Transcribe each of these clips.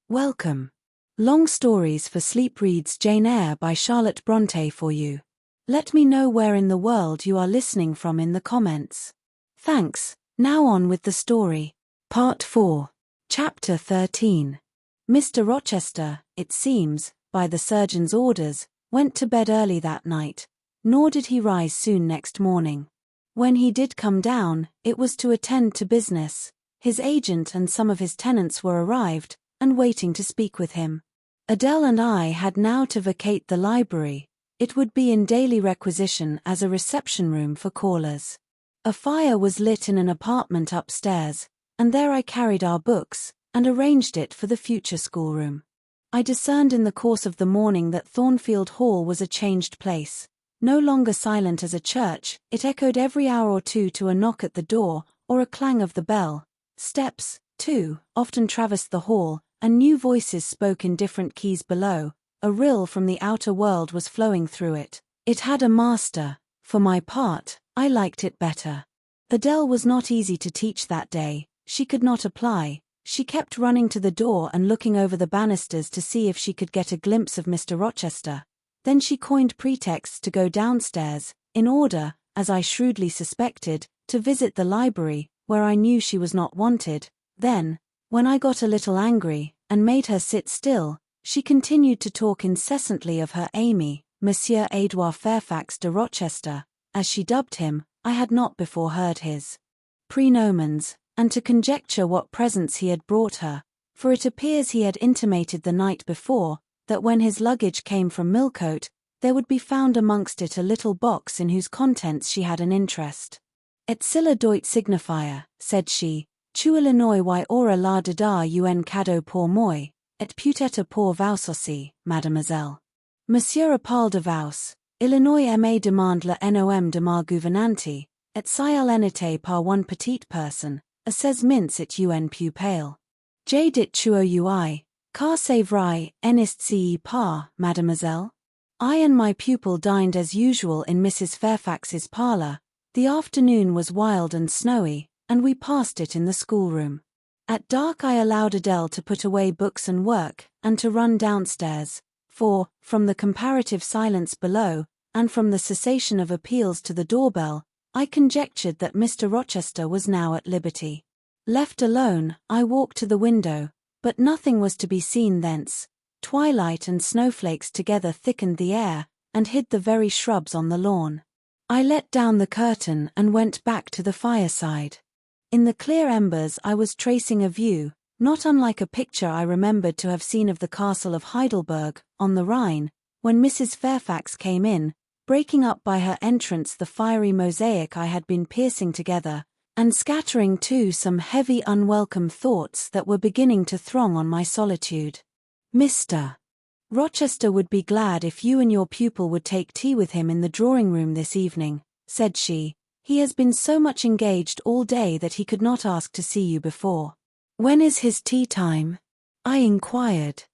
Welcome. Long Stories for Sleep reads Jane Eyre by Charlotte Brontë for you. Let me know where in the world you are listening from in the comments. Thanks. Now on with the story. Part 4. Chapter 13. Mr. Rochester, it seems, by the surgeon's orders, went to bed early that night, nor did he rise soon next morning. When he did come down, it was to attend to business. His agent and some of his tenants were arrived, and waiting to speak with him. Adele and I had now to vacate the library. It would be in daily requisition as a reception room for callers. A fire was lit in an apartment upstairs, and there I carried our books, and arranged it for the future schoolroom. I discerned in the course of the morning that Thornfield Hall was a changed place. No longer silent as a church, it echoed every hour or two to a knock at the door, or a clang of the bell. Steps, too, often traversed the hall, and new voices spoke in different keys below. A rill from the outer world was flowing through it. It had a master. For my part, I liked it better. Adele was not easy to teach that day. She could not apply. She kept running to the door and looking over the banisters to see if she could get a glimpse of Mr. Rochester. Then she coined pretexts to go downstairs, in order, as I shrewdly suspected, to visit the library, where I knew she was not wanted. Then, when I got a little angry, and made her sit still, she continued to talk incessantly of her Amy, Monsieur Edouard Fairfax de Rochester, as she dubbed him. I had not before heard his praenomens, and to conjecture what presents he had brought her, for it appears he had intimated the night before, that when his luggage came from Millcote, there would be found amongst it a little box in whose contents she had an interest. Et scylla doit signifier, said she, tu Illinois y aura la de dar un cadeau pour moi, et peut-être pour vous aussi, mademoiselle. Monsieur a parlé de vous, Illinois aimé demande le nom de ma gouvernante, et si elle n'était par one petite personne, a 16 mince et un peu pale. J'ai dit tu ui, car c'est vrai, n'est-ce pas, mademoiselle? I and my pupil dined as usual in Mrs. Fairfax's parlour. The afternoon was wild and snowy, and we passed it in the schoolroom. At dark I allowed Adele to put away books and work, and to run downstairs, for, from the comparative silence below, and from the cessation of appeals to the doorbell, I conjectured that Mr. Rochester was now at liberty. Left alone, I walked to the window, but nothing was to be seen thence. Twilight and snowflakes together thickened the air, and hid the very shrubs on the lawn. I let down the curtain and went back to the fireside. In the clear embers I was tracing a view, not unlike a picture I remembered to have seen of the castle of Heidelberg, on the Rhine, when Mrs. Fairfax came in, breaking up by her entrance the fiery mosaic I had been piecing together, and scattering too some heavy unwelcome thoughts that were beginning to throng on my solitude. Mr. Rochester would be glad if you and your pupil would take tea with him in the drawing-room this evening, said she. He has been so much engaged all day that he could not ask to see you before. When is his tea time? I inquired.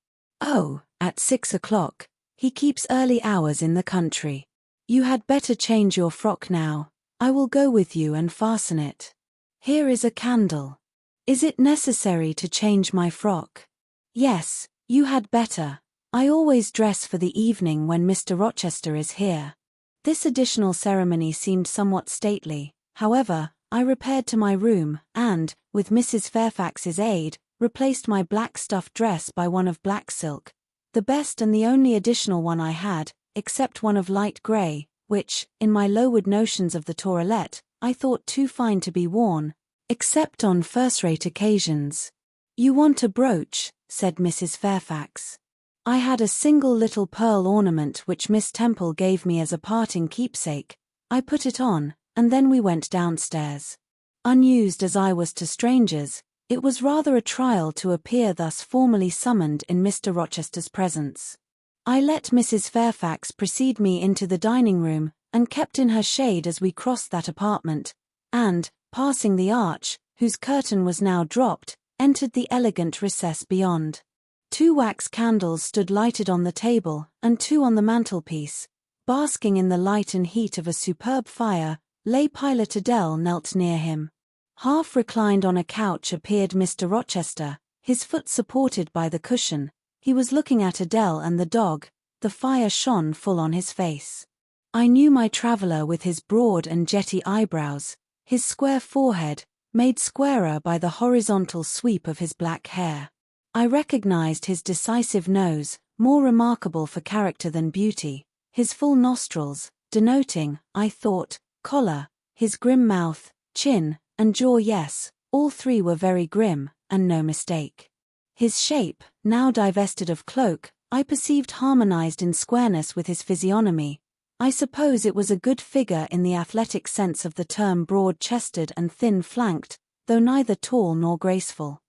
Oh, at 6 o'clock. He keeps early hours in the country. You had better change your frock now. I will go with you and fasten it. Here is a candle. Is it necessary to change my frock? Yes, you had better. I always dress for the evening when Mr. Rochester is here. This additional ceremony seemed somewhat stately. However, I repaired to my room, and, with Mrs. Fairfax's aid, replaced my black stuff dress by one of black silk, the best and the only additional one I had, except one of light grey, which, in my lowered notions of the toilette, I thought too fine to be worn, except on first-rate occasions. You want a brooch, said Mrs. Fairfax. I had a single little pearl ornament which Miss Temple gave me as a parting keepsake. I put it on, and then we went downstairs. Unused as I was to strangers, it was rather a trial to appear thus formally summoned in Mr. Rochester's presence. I let Mrs. Fairfax precede me into the dining-room, and kept in her shade as we crossed that apartment, and, passing the arch, whose curtain was now dropped, entered the elegant recess beyond. 2 wax candles stood lighted on the table, and 2 on the mantelpiece. Basking in the light and heat of a superb fire, lay Pilot Adele knelt near him. Half reclined on a couch appeared Mr. Rochester, his foot supported by the cushion. He was looking at Adele and the dog. The fire shone full on his face. I knew my traveller with his broad and jetty eyebrows, his square forehead, made squarer by the horizontal sweep of his black hair. I recognized his decisive nose, more remarkable for character than beauty, his full nostrils, denoting, I thought, collar, his grim mouth, chin, and jaw. Yes, all three were very grim, and no mistake. His shape, now divested of cloak, I perceived harmonized in squareness with his physiognomy. I suppose it was a good figure in the athletic sense of the term, broad-chested and thin-flanked, though neither tall nor graceful.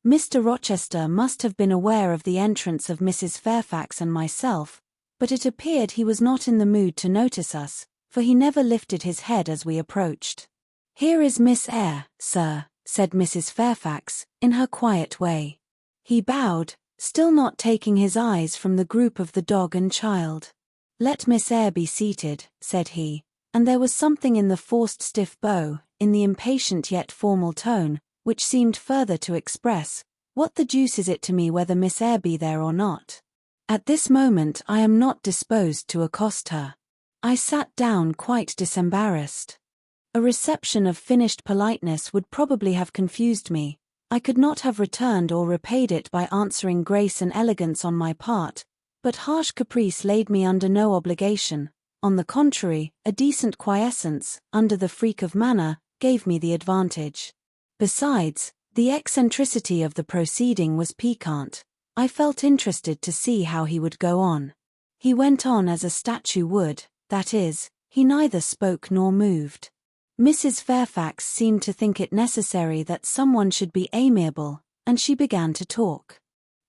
Mr. Rochester must have been aware of the entrance of Mrs. Fairfax and myself, but it appeared he was not in the mood to notice us, for he never lifted his head as we approached. "Here is Miss Eyre, sir," said Mrs. Fairfax, in her quiet way. He bowed, still not taking his eyes from the group of the dog and child. "Let Miss Eyre be seated," said he, and there was something in the forced stiff bow, in the impatient yet formal tone, which seemed further to express, "What the deuce is it to me whether Miss Eyre be there or not? At this moment I am not disposed to accost her." I sat down quite disembarrassed. A reception of finished politeness would probably have confused me. I could not have returned or repaid it by answering grace and elegance on my part, but harsh caprice laid me under no obligation. On the contrary, a decent quiescence, under the freak of manner, gave me the advantage. Besides, the eccentricity of the proceeding was piquant. I felt interested to see how he would go on. He went on as a statue would, that is, he neither spoke nor moved. Mrs. Fairfax seemed to think it necessary that someone should be amiable, and she began to talk.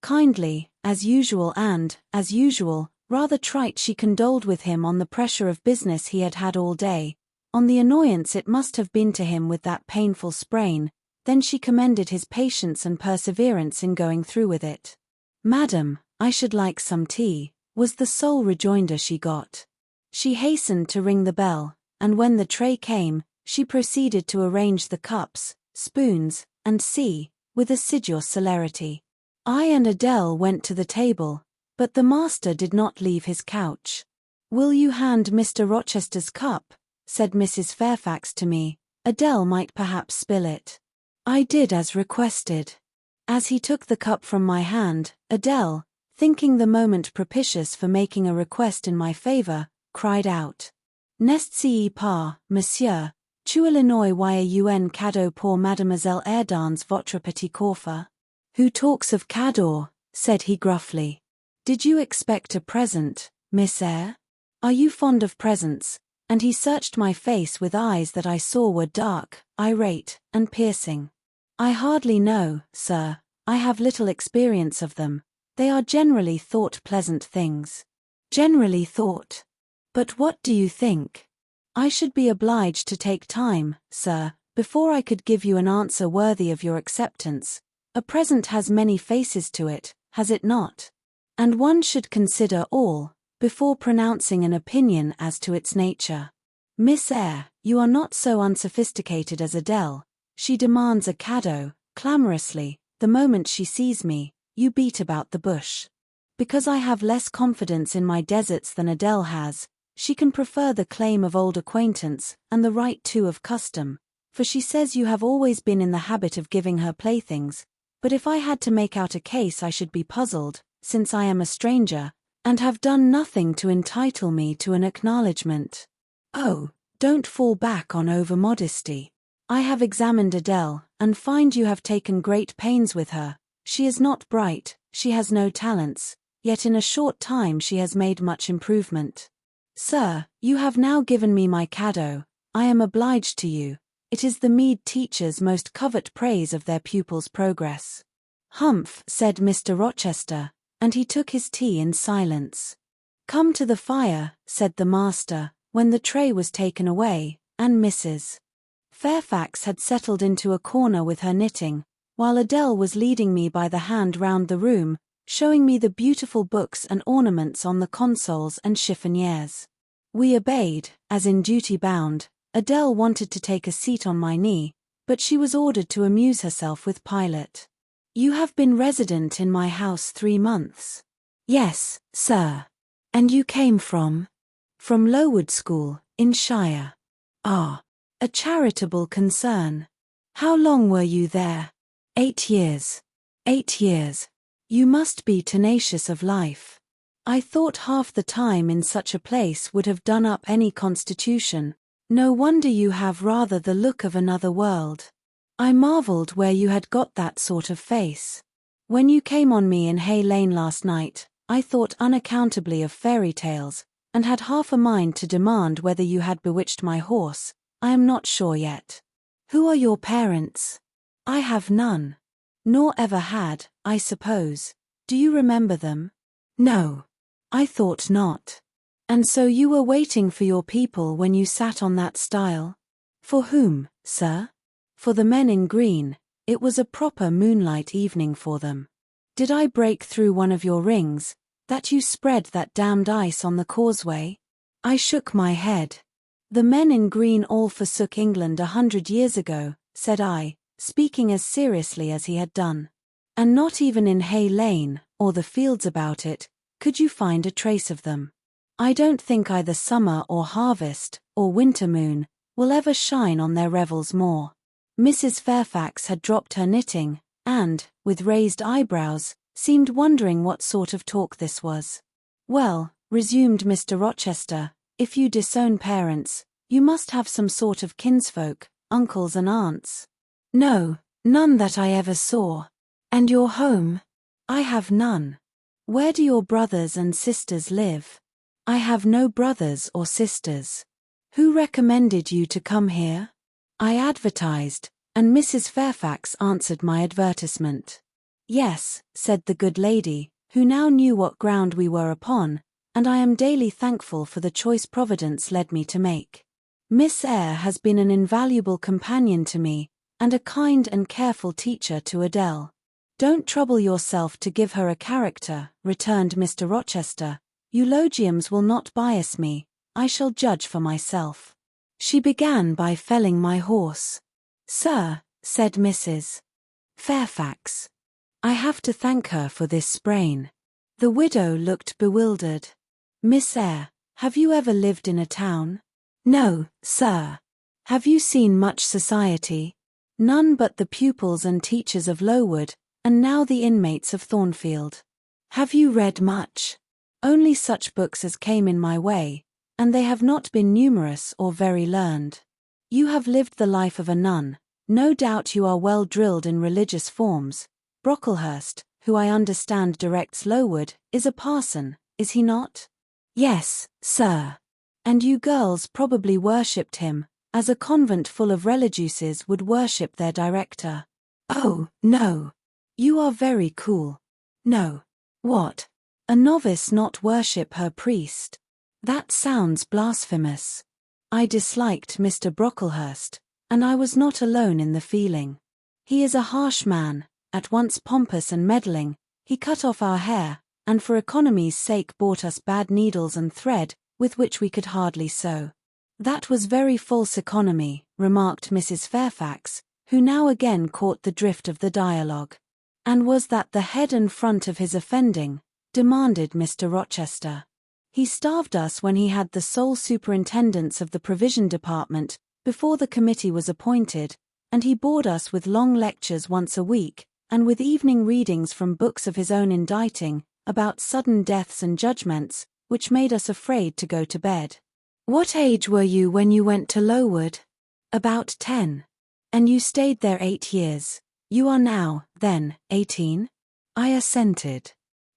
Kindly, as usual, and, as usual, rather trite, she condoled with him on the pressure of business he had had all day, on the annoyance it must have been to him with that painful sprain. Then she commended his patience and perseverance in going through with it. "Madam, I should like some tea," was the sole rejoinder she got. She hastened to ring the bell, and when the tray came, she proceeded to arrange the cups, spoons, and with assiduous celerity. I and Adele went to the table, but the master did not leave his couch. "Will you hand Mr. Rochester's cup?" said Mrs. Fairfax to me. "Adele might perhaps spill it." I did as requested. As he took the cup from my hand, Adele, thinking the moment propitious for making a request in my favor, cried out, "N'est-ce pas, monsieur, tu Illinois un cadeau pour Mademoiselle Eyre dans votre petit coffre?" "Who talks of cadeau?" said he gruffly. "Did you expect a present, Miss Eyre? Are you fond of presents?" And he searched my face with eyes that I saw were dark, irate, and piercing. "I hardly know, sir. I have little experience of them. They are generally thought pleasant things." "Generally thought? But what do you think?" "I should be obliged to take time, sir, before I could give you an answer worthy of your acceptance. A present has many faces to it, has it not? And one should consider all, before pronouncing an opinion as to its nature. Miss Eyre, you are not so unsophisticated as Adele. She demands a cadeau, clamorously, the moment she sees me. You beat about the bush. Because I have less confidence in my deserts than Adele has, she can prefer the claim of old acquaintance, and the right too of custom, for she says you have always been in the habit of giving her playthings. But if I had to make out a case I should be puzzled, since I am a stranger, and have done nothing to entitle me to an acknowledgement. Oh, don't fall back on over-modesty. I have examined Adele, and find you have taken great pains with her. She is not bright, she has no talents, yet in a short time she has made much improvement. Sir, you have now given me my cadeau. I am obliged to you. It is the Mead teachers most covet praise of their pupils' progress." "Humph," said Mr. Rochester, and he took his tea in silence. "Come to the fire," said the master, when the tray was taken away, and Mrs. Fairfax had settled into a corner with her knitting, while Adele was leading me by the hand round the room, showing me the beautiful books and ornaments on the consoles and chiffoniers. We obeyed, as in duty bound. Adele wanted to take a seat on my knee, but she was ordered to amuse herself with Pilate. You have been resident in my house 3 months. Yes, sir. And you came from? From Lowood School, in Shire. Ah. A charitable concern. How long were you there? 8 years. 8 years. You must be tenacious of life. I thought half the time in such a place would have done up any constitution. No wonder you have rather the look of another world. I marvelled where you had got that sort of face. When you came on me in Hay Lane last night, I thought unaccountably of fairy tales, and had half a mind to demand whether you had bewitched my horse. I am not sure yet. Who are your parents? I have none. Nor ever had, I suppose. Do you remember them? No. I thought not. And so you were waiting for your people when you sat on that stile? For whom, sir? For the men in green. It was a proper moonlight evening for them. Did I break through one of your rings, that you spread that damned ice on the causeway? I shook my head. The men in green all forsook England 100 years ago, said I, speaking as seriously as he had done. And not even in Hay Lane, or the fields about it, could you find a trace of them. I don't think either summer or harvest, or winter moon, will ever shine on their revels more. Mrs. Fairfax had dropped her knitting, and, with raised eyebrows, seemed wondering what sort of talk this was. Well, resumed Mr. Rochester, if you disown parents, you must have some sort of kinsfolk, uncles and aunts. No, none that I ever saw. And your home? I have none. Where do your brothers and sisters live? I have no brothers or sisters. Who recommended you to come here? I advertised, and Mrs. Fairfax answered my advertisement. Yes, said the good lady, who now knew what ground we were upon, and I am daily thankful for the choice Providence led me to make. Miss Eyre has been an invaluable companion to me, and a kind and careful teacher to Adele. Don't trouble yourself to give her a character, returned Mr. Rochester. Eulogiums will not bias me, I shall judge for myself. She began by felling my horse. Sir, said Mrs. Fairfax, I have to thank her for this sprain. The widow looked bewildered. Miss Eyre, have you ever lived in a town? No, sir. Have you seen much society? None but the pupils and teachers of Lowood, and now the inmates of Thornfield. Have you read much? Only such books as came in my way, and they have not been numerous or very learned. You have lived the life of a nun, no doubt you are well drilled in religious forms. Brocklehurst, who I understand directs Lowood, is a parson, is he not? Yes, sir. And you girls probably worshipped him, as a convent full of religieuses would worship their director. Oh, no. You are very cool. No. What? A novice not worship her priest? That sounds blasphemous. I disliked Mr. Brocklehurst, and I was not alone in the feeling. He is a harsh man, at once pompous and meddling. He cut off our hair, and for economy's sake bought us bad needles and thread, with which we could hardly sew. That was very false economy, remarked Mrs. Fairfax, who now again caught the drift of the dialogue. And was that the head and front of his offending? Demanded Mr. Rochester. He starved us when he had the sole superintendence of the provision department, before the committee was appointed, and he bored us with long lectures once a week, and with evening readings from books of his own inditing, about sudden deaths and judgments, which made us afraid to go to bed. What age were you when you went to Lowood? About 10. And you stayed there 8 years. You are now, then, 18? I assented.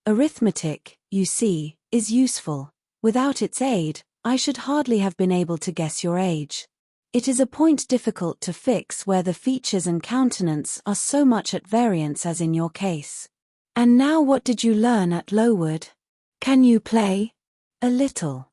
Arithmetic, you see, is useful. Without its aid, I should hardly have been able to guess your age. It is a point difficult to fix where the features and countenance are so much at variance as in your case. And now what did you learn at Lowood? Can you play? A little.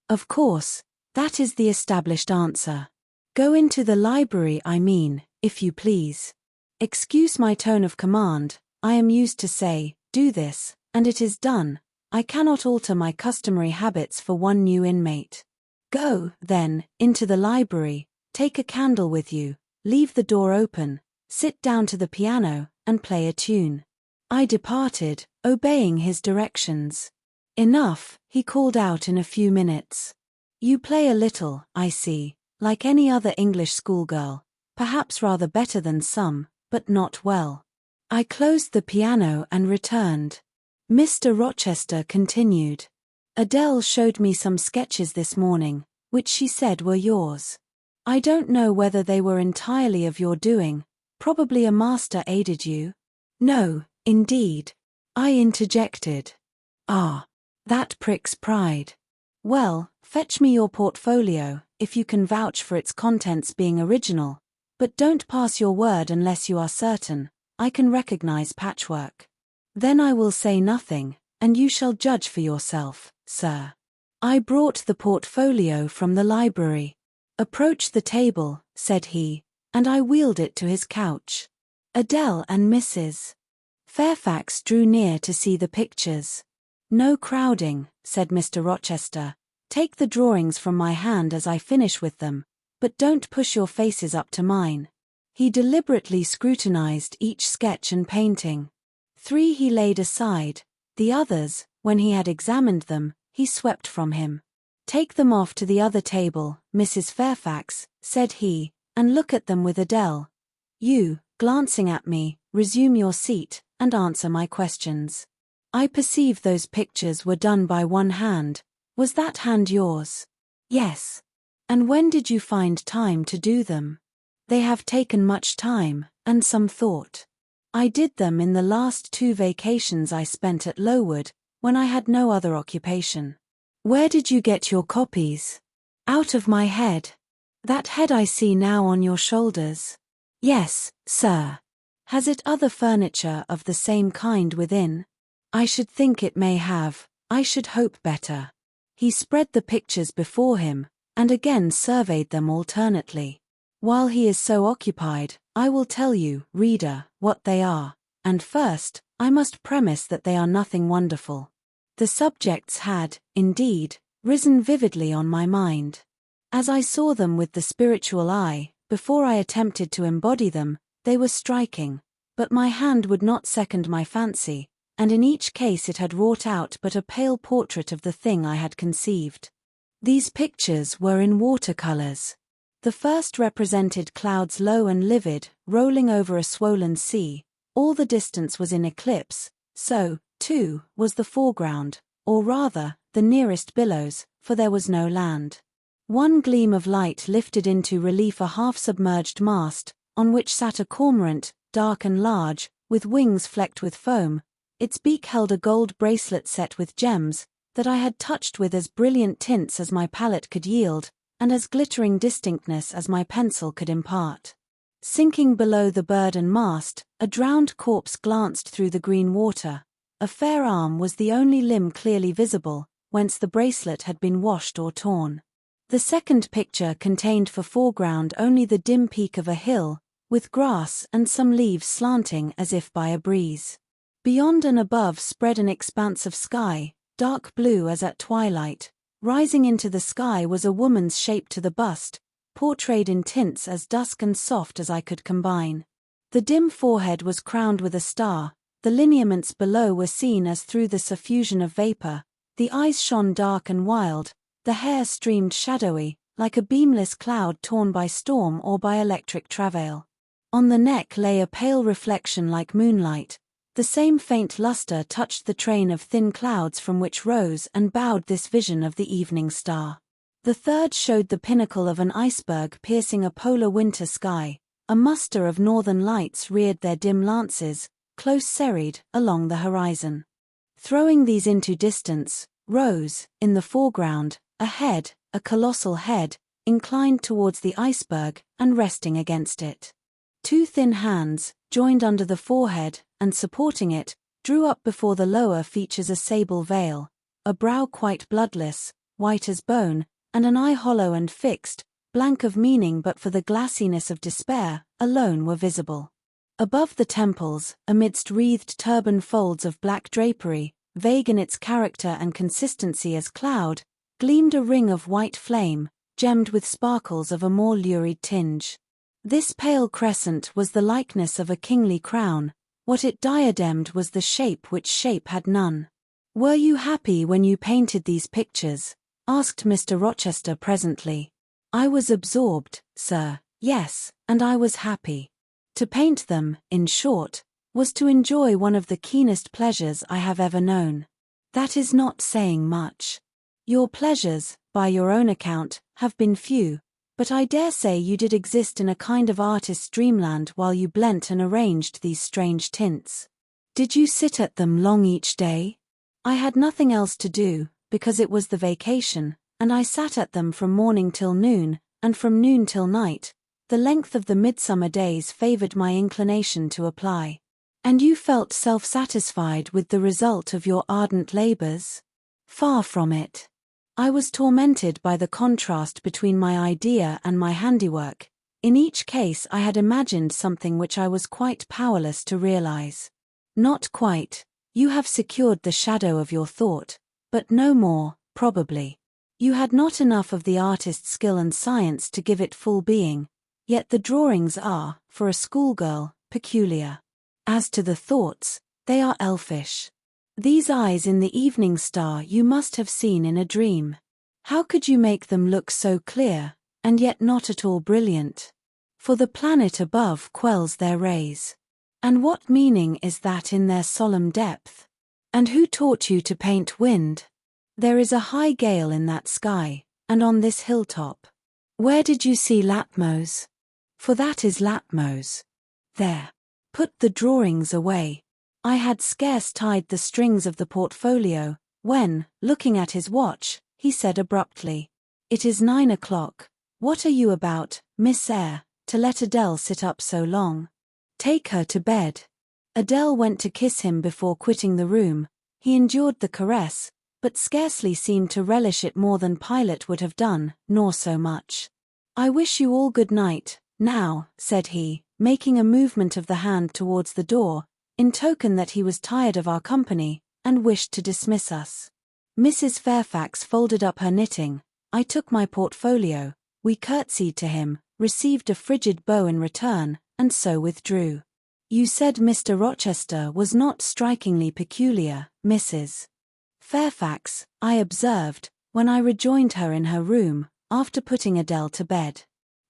Of course, that is the established answer. Go into the library, I mean, if you please. Excuse my tone of command, I am used to say, do this, and it is done. I cannot alter my customary habits for one new inmate. Go, then, into the library, take a candle with you, leave the door open, sit down to the piano, and play a tune. I departed, obeying his directions. Enough, he called out in a few minutes. You play a little, I see, like any other English schoolgirl, perhaps rather better than some, but not well. I closed the piano and returned. Mr. Rochester continued. Adele showed me some sketches this morning, which she said were yours. I don't know whether they were entirely of your doing, probably a master aided you. No, indeed. I interjected. Ah, that pricks pride. Well, fetch me your portfolio, if you can vouch for its contents being original, but don't pass your word unless you are certain. I can recognize patchwork. Then I will say nothing, and you shall judge for yourself, sir. I brought the portfolio from the library. Approach the table, said he, and I wheeled it to his couch. Adele and Mrs. Fairfax drew near to see the pictures. No crowding, said Mr. Rochester. Take the drawings from my hand as I finish with them, but don't push your faces up to mine. He deliberately scrutinized each sketch and painting. 3 he laid aside, the others, when he had examined them, he swept from him. Take them off to the other table, Mrs. Fairfax, said he, and look at them with Adele. You, glancing at me, resume your seat, and answer my questions. I perceive those pictures were done by one hand. Was that hand yours? Yes. And when did you find time to do them? They have taken much time, and some thought. I did them in the last 2 vacations I spent at Lowood, when I had no other occupation. Where did you get your copies? Out of my head. That head I see now on your shoulders. Yes, sir. Has it other furniture of the same kind within? I should think it may have, I should hope better. He spread the pictures before him, and again surveyed them alternately. While he is so occupied, I will tell you, reader, what they are, and first, I must premise that they are nothing wonderful. The subjects had, indeed, risen vividly on my mind. As I saw them with the spiritual eye, before I attempted to embody them, they were striking, but my hand would not second my fancy, and in each case it had wrought out but a pale portrait of the thing I had conceived. These pictures were in watercolors. The first represented clouds low and livid, rolling over a swollen sea. All the distance was in eclipse, so, too, was the foreground, or rather, the nearest billows, for there was no land. One gleam of light lifted into relief a half-submerged mast, on which sat a cormorant, dark and large, with wings flecked with foam. Its beak held a gold bracelet set with gems, that I had touched with as brilliant tints as my palette could yield, and as glittering distinctness as my pencil could impart. Sinking below the bird and mast, a drowned corpse glanced through the green water. A fair arm was the only limb clearly visible, whence the bracelet had been washed or torn. The second picture contained for foreground only the dim peak of a hill, with grass and some leaves slanting as if by a breeze. Beyond and above spread an expanse of sky, dark blue as at twilight. Rising into the sky was a woman's shape to the bust, portrayed in tints as dusk and soft as I could combine. The dim forehead was crowned with a star, the lineaments below were seen as through the suffusion of vapor, the eyes shone dark and wild, the hair streamed shadowy, like a beamless cloud torn by storm or by electric travail. On the neck lay a pale reflection like moonlight. The same faint luster touched the train of thin clouds from which rose and bowed this vision of the evening star. The third showed the pinnacle of an iceberg piercing a polar winter sky. A muster of northern lights reared their dim lances, close serried, along the horizon. Throwing these into distance, rose, in the foreground, a head, a colossal head, inclined towards the iceberg and resting against it. 2 thin hands, joined under the forehead, and supporting it, drew up before the lower features a sable veil, a brow quite bloodless, white as bone, and an eye hollow and fixed, blank of meaning but for the glassiness of despair, alone were visible. Above the temples, amidst wreathed turban folds of black drapery, vague in its character and consistency as cloud, gleamed a ring of white flame, gemmed with sparkles of a more lurid tinge. This pale crescent was the likeness of a kingly crown, What it diademed was the shape which shape had none. "Were you happy when you painted these pictures?" asked Mr. Rochester presently. "I was absorbed, sir, yes, and I was happy. To paint them, in short, was to enjoy one of the keenest pleasures I have ever known." "That is not saying much. Your pleasures, by your own account, have been few, but I dare say you did exist in a kind of artist's dreamland while you blent and arranged these strange tints. Did you sit at them long each day?" "I had nothing else to do, because it was the vacation, and I sat at them from morning till noon, and from noon till night. The length of the midsummer days favored my inclination to apply." "And you felt self-satisfied with the result of your ardent labors?" "Far from it. I was tormented by the contrast between my idea and my handiwork. In each case I had imagined something which I was quite powerless to realize." "Not quite. You have secured the shadow of your thought, but no more, probably. You had not enough of the artist's skill and science to give it full being, yet the drawings are, for a schoolgirl, peculiar. As to the thoughts, they are elfish. These eyes in the evening star you must have seen in a dream. How could you make them look so clear, and yet not at all brilliant? For the planet above quells their rays. And what meaning is that in their solemn depth? And who taught you to paint wind? There is a high gale in that sky, and on this hilltop. Where did you see Latmos? For that is Latmos. There. Put the drawings away." I had scarce tied the strings of the portfolio, when, looking at his watch, he said abruptly, "It is 9 o'clock. What are you about, Miss Eyre, to let Adele sit up so long? Take her to bed." Adele went to kiss him before quitting the room. He endured the caress, but scarcely seemed to relish it more than Pilate would have done, nor so much. "I wish you all good night, now," said he, making a movement of the hand towards the door, in token that he was tired of our company, and wished to dismiss us. Mrs. Fairfax folded up her knitting. I took my portfolio. We curtsied to him, received a frigid bow in return, and so withdrew. "You said Mr. Rochester was not strikingly peculiar, Mrs. Fairfax," I observed, when I rejoined her in her room, after putting Adele to bed.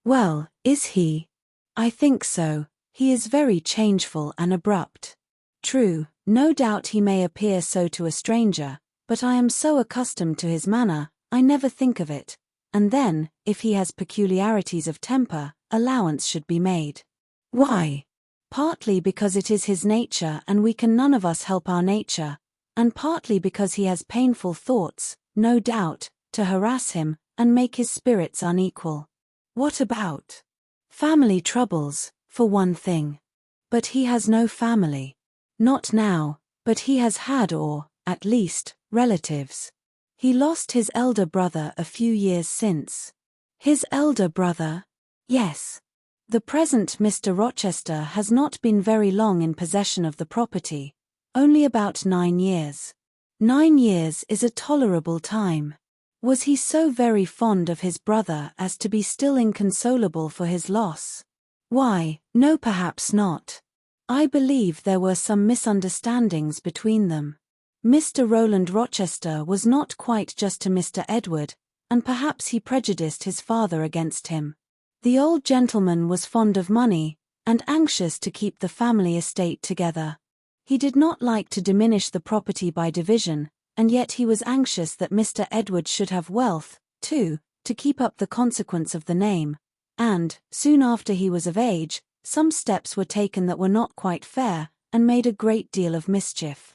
"Well, is he?" "I think so. He is very changeful and abrupt." "True, no doubt he may appear so to a stranger, but I am so accustomed to his manner, I never think of it. And then, if he has peculiarities of temper, allowance should be made." "Why?" "Partly because it is his nature and we can none of us help our nature, and partly because he has painful thoughts, no doubt, to harass him, and make his spirits unequal." "What about?" "Family troubles, for one thing." "But he has no family." "Not now, but he has had or, at least, relatives. He lost his elder brother a few years since." "His elder brother?" "Yes. The present Mr. Rochester has not been very long in possession of the property, only about 9 years. 9 years is a tolerable time. Was he so very fond of his brother as to be still inconsolable for his loss?" "Why, no, perhaps not. I believe there were some misunderstandings between them. Mr. Roland Rochester was not quite just to Mr. Edward, and perhaps he prejudiced his father against him. The old gentleman was fond of money, and anxious to keep the family estate together. He did not like to diminish the property by division, and yet he was anxious that Mr. Edward should have wealth, too, to keep up the consequence of the name, and, soon after he was of age, some steps were taken that were not quite fair, and made a great deal of mischief.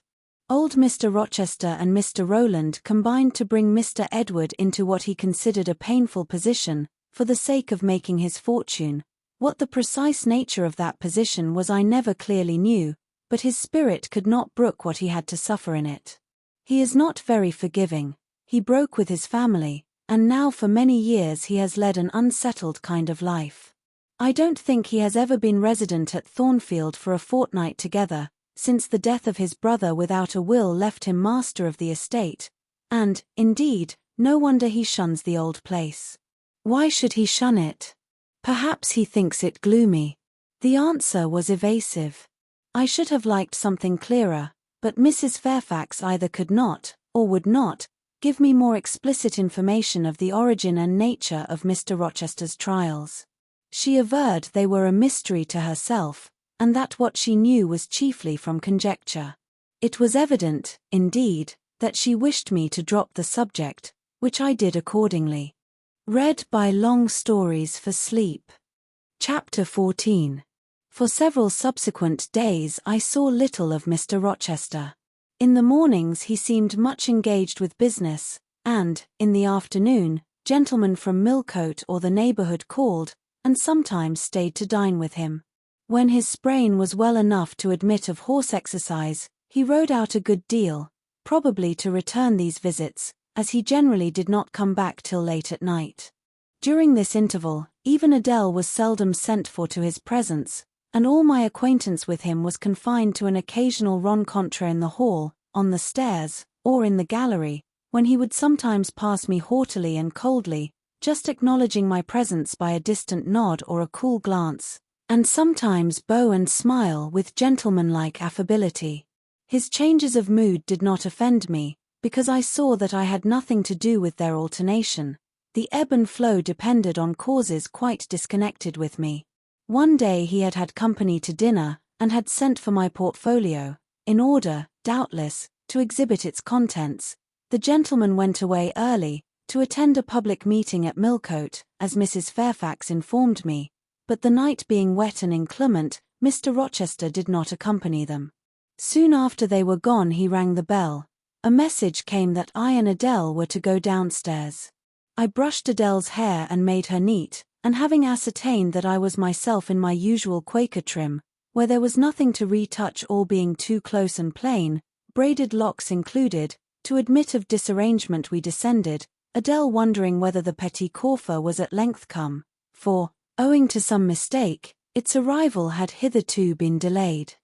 Old Mr. Rochester and Mr. Roland combined to bring Mr. Edward into what he considered a painful position, for the sake of making his fortune. What the precise nature of that position was I never clearly knew, but his spirit could not brook what he had to suffer in it. He is not very forgiving. He broke with his family, and now for many years he has led an unsettled kind of life. I don't think he has ever been resident at Thornfield for a fortnight together, since the death of his brother without a will left him master of the estate, and, indeed, no wonder he shuns the old place." "Why should he shun it?" "Perhaps he thinks it gloomy." The answer was evasive. I should have liked something clearer, but Mrs. Fairfax either could not, or would not, give me more explicit information of the origin and nature of Mr. Rochester's trials. She averred they were a mystery to herself, and that what she knew was chiefly from conjecture. It was evident, indeed, that she wished me to drop the subject, which I did accordingly. Read by Long Stories for Sleep. Chapter 14. For several subsequent days I saw little of Mr. Rochester. In the mornings he seemed much engaged with business, and, in the afternoon, gentlemen from Millcote or the neighbourhood called, and sometimes stayed to dine with him. When his sprain was well enough to admit of horse exercise, he rode out a good deal, probably to return these visits, as he generally did not come back till late at night. During this interval, even Adele was seldom sent for to his presence, and all my acquaintance with him was confined to an occasional rencontre in the hall, on the stairs, or in the gallery, when he would sometimes pass me haughtily and coldly, just acknowledging my presence by a distant nod or a cool glance, and sometimes bow and smile with gentlemanlike affability. His changes of mood did not offend me, because I saw that I had nothing to do with their alternation. The ebb and flow depended on causes quite disconnected with me. One day he had had company to dinner, and had sent for my portfolio, in order, doubtless, to exhibit its contents. The gentleman went away early, to attend a public meeting at Millcote, as Mrs. Fairfax informed me, but the night being wet and inclement, Mr. Rochester did not accompany them. Soon after they were gone he rang the bell. A message came that I and Adele were to go downstairs. I brushed Adele's hair and made her neat, and having ascertained that I was myself in my usual Quaker trim, where there was nothing to retouch, all being too close and plain, braided locks included, to admit of disarrangement, we descended, Adele wondering whether the petit coffre was at length come, for, owing to some mistake, its arrival had hitherto been delayed.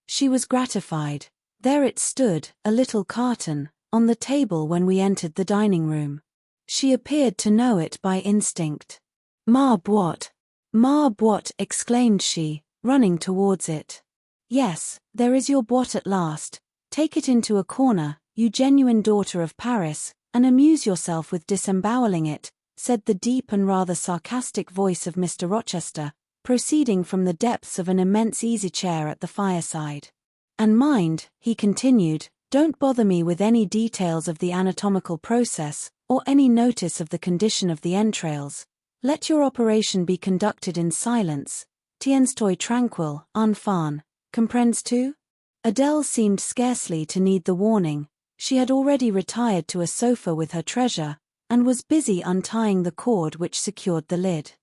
She was gratified. There it stood, a little carton, on the table when we entered the dining room. She appeared to know it by instinct. "Ma boîte! Ma boîte!" exclaimed she, running towards it. "Yes, there is your boîte at last. Take it into a corner, you genuine daughter of Paris, and amuse yourself with disemboweling it," said the deep and rather sarcastic voice of Mr. Rochester, proceeding from the depths of an immense easy-chair at the fireside. "And mind," he continued, "don't bother me with any details of the anatomical process, or any notice of the condition of the entrails. Let your operation be conducted in silence. Tiens-toi tranquille, enfant. Comprends-tu?" Adele seemed scarcely to need the warning. She had already retired to a sofa with her treasure, and was busy untying the cord which secured the lid.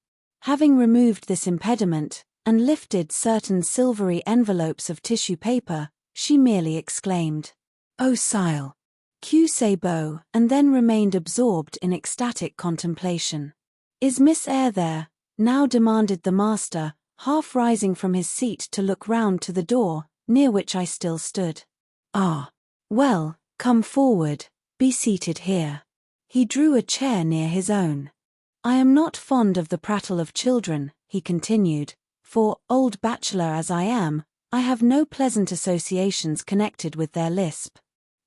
Having removed this impediment, and lifted certain silvery envelopes of tissue paper, she merely exclaimed, "Oh Sile! Que c'est beau!" and then remained absorbed in ecstatic contemplation. "Is Miss Eyre there?" now demanded the master, half rising from his seat to look round to the door, near which I still stood. "Ah! Well, come forward, be seated here." He drew a chair near his own. "I am not fond of the prattle of children," he continued, "for, old bachelor as I am, I have no pleasant associations connected with their lisp.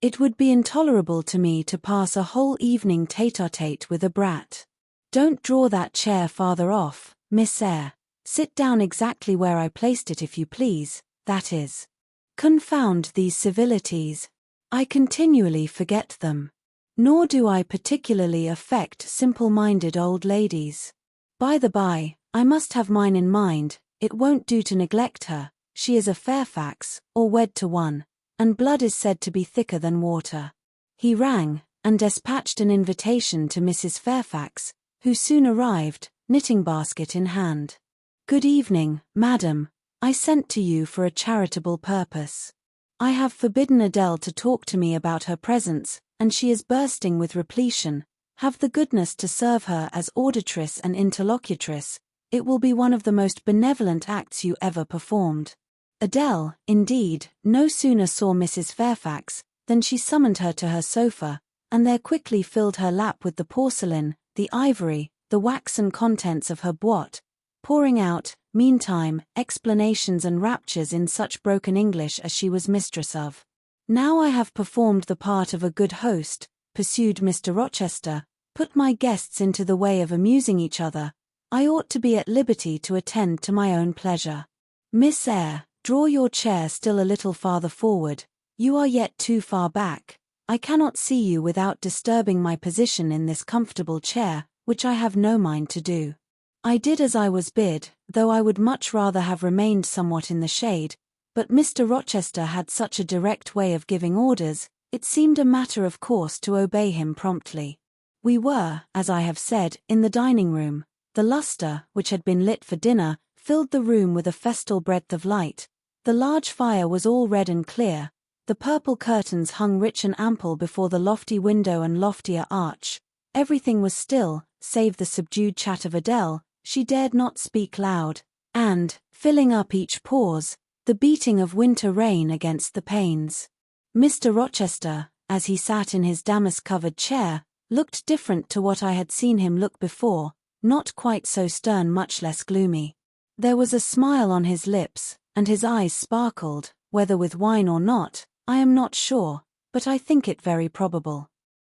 It would be intolerable to me to pass a whole evening tête-à-tête with a brat. Don't draw that chair farther off, Miss Eyre. Sit down exactly where I placed it if you please, that is. Confound these civilities. I continually forget them. Nor do I particularly affect simple-minded old ladies. By the by, I must have mine in mind, it won't do to neglect her, she is a Fairfax, or wed to one, and blood is said to be thicker than water." He rang, and despatched an invitation to Mrs. Fairfax, who soon arrived, knitting basket in hand. "Good evening, madam. I sent to you for a charitable purpose. I have forbidden Adele to talk to me about her presents, and she is bursting with repletion. Have the goodness to serve her as auditress and interlocutress. It will be one of the most benevolent acts you ever performed." Adele, indeed, no sooner saw Mrs. Fairfax, than she summoned her to her sofa, and there quickly filled her lap with the porcelain, the ivory, the waxen contents of her boîte, pouring out, meantime, explanations and raptures in such broken English as she was mistress of. Now I have performed the part of a good host, pursued Mr. Rochester, put my guests into the way of amusing each other, I ought to be at liberty to attend to my own pleasure. Miss Eyre, draw your chair still a little farther forward, you are yet too far back. I cannot see you without disturbing my position in this comfortable chair, which I have no mind to do. I did as I was bid, though I would much rather have remained somewhat in the shade, but Mr. Rochester had such a direct way of giving orders, it seemed a matter of course to obey him promptly. We were, as I have said, in the dining room. The lustre, which had been lit for dinner, filled the room with a festal breadth of light. The large fire was all red and clear. The purple curtains hung rich and ample before the lofty window and loftier arch. Everything was still, save the subdued chat of Adele. She dared not speak loud, and, filling up each pause, the beating of winter rain against the panes. Mr. Rochester, as he sat in his damask-covered chair, looked different to what I had seen him look before, not quite so stern, much less gloomy. There was a smile on his lips, and his eyes sparkled, whether with wine or not, I am not sure, but I think it very probable.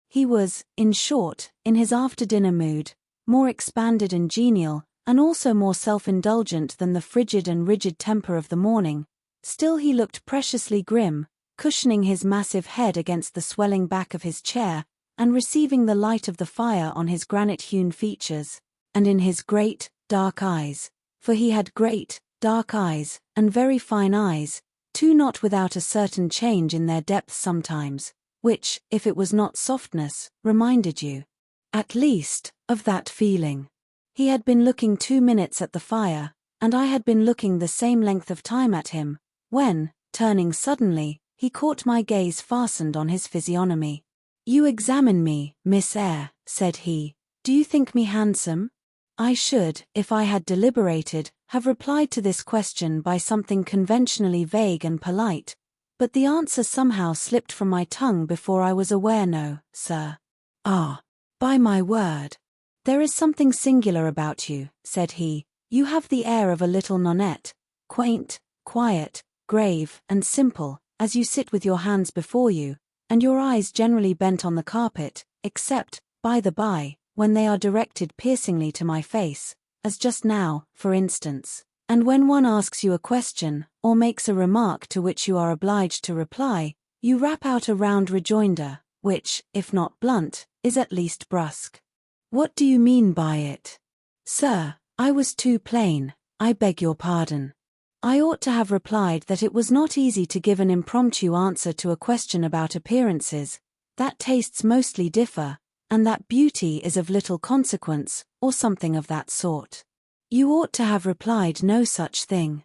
He was, in short, in his after-dinner mood, more expanded and genial, and also more self-indulgent than the frigid and rigid temper of the morning. Still he looked preciously grim, cushioning his massive head against the swelling back of his chair, and receiving the light of the fire on his granite-hewn features, and in his great, dark eyes, for he had great, dark eyes, and very fine eyes, too, not without a certain change in their depth sometimes, which, if it was not softness, reminded you, at least, of that feeling. He had been looking 2 minutes at the fire, and I had been looking the same length of time at him, when, turning suddenly, he caught my gaze fastened on his physiognomy. "You examine me, Miss Eyre," said he. "Do you think me handsome?" I should, if I had deliberated, have replied to this question by something conventionally vague and polite, but the answer somehow slipped from my tongue before I was aware. "No, sir." "Ah, by my word. There is something singular about you," said he. "You have the air of a little nonnette, quaint, quiet, grave, and simple, as you sit with your hands before you, and your eyes generally bent on the carpet, except, by the by, when they are directed piercingly to my face, as just now, for instance, and when one asks you a question, or makes a remark to which you are obliged to reply, you rap out a round rejoinder, which, if not blunt, is at least brusque. What do you mean by it?" "Sir, I was too plain, I beg your pardon. I ought to have replied that it was not easy to give an impromptu answer to a question about appearances, that tastes mostly differ, and that beauty is of little consequence, or something of that sort. You ought to have replied no such thing.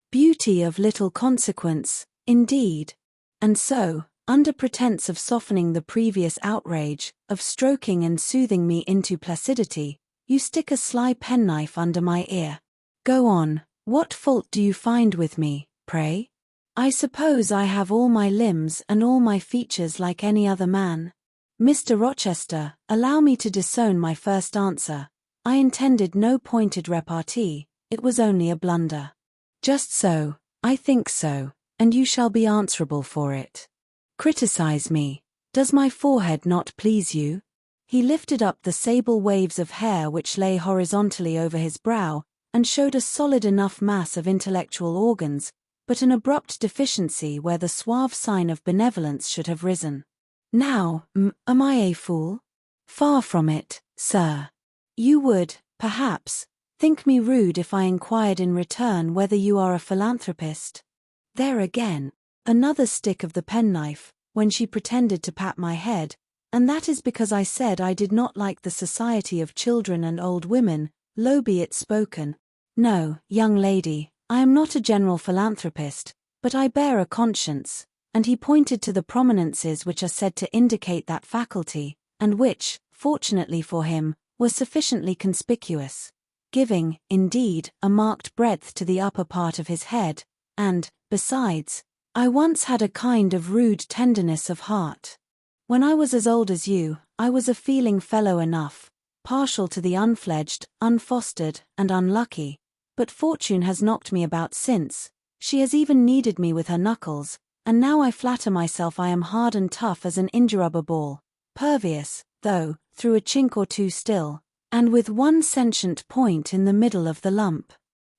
Beauty of little consequence, indeed. And so, under pretense of softening the previous outrage, of stroking and soothing me into placidity, you stick a sly penknife under my ear. Go on, what fault do you find with me, pray? I suppose I have all my limbs and all my features like any other man. Mr. Rochester, allow me to disown my first answer. I intended no pointed repartee, it was only a blunder. Just so, I think so, and you shall be answerable for it. Criticize me. Does my forehead not please you? He lifted up the sable waves of hair which lay horizontally over his brow, and showed a solid enough mass of intellectual organs, but an abrupt deficiency where the suave sign of benevolence should have risen. Now, am I a fool? Far from it, sir. You would, perhaps, think me rude if I inquired in return whether you are a philanthropist. There again, another stick of the penknife, when she pretended to pat my head, and that is because I said I did not like the society of children and old women, low be it spoken. No, young lady, I am not a general philanthropist, but I bear a conscience, and he pointed to the prominences which are said to indicate that faculty, and which, fortunately for him, were sufficiently conspicuous, giving, indeed, a marked breadth to the upper part of his head, and, besides, I once had a kind of rude tenderness of heart. When I was as old as you, I was a feeling fellow enough, partial to the unfledged, unfostered, and unlucky, but fortune has knocked me about since. She has even kneaded me with her knuckles, and now I flatter myself I am hard and tough as an india-rubber ball, pervious, though, through a chink or two still, and with one sentient point in the middle of the lump.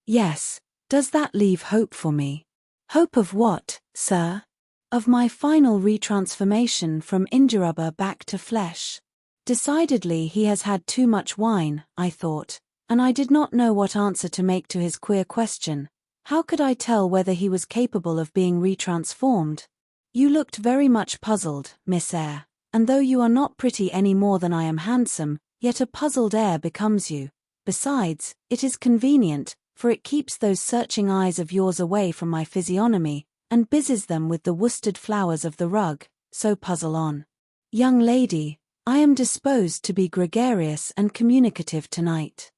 Yes, does that leave hope for me? Hope of what, sir? Of my final retransformation from india-rubber back to flesh. Decidedly he has had too much wine, I thought, and I did not know what answer to make to his queer question. How could I tell whether he was capable of being retransformed? You looked very much puzzled, Miss Eyre, and though you are not pretty any more than I am handsome, yet a puzzled air becomes you. Besides, it is convenient, for it keeps those searching eyes of yours away from my physiognomy, and busies them with the worsted flowers of the rug, so puzzle on. Young lady, I am disposed to be gregarious and communicative tonight.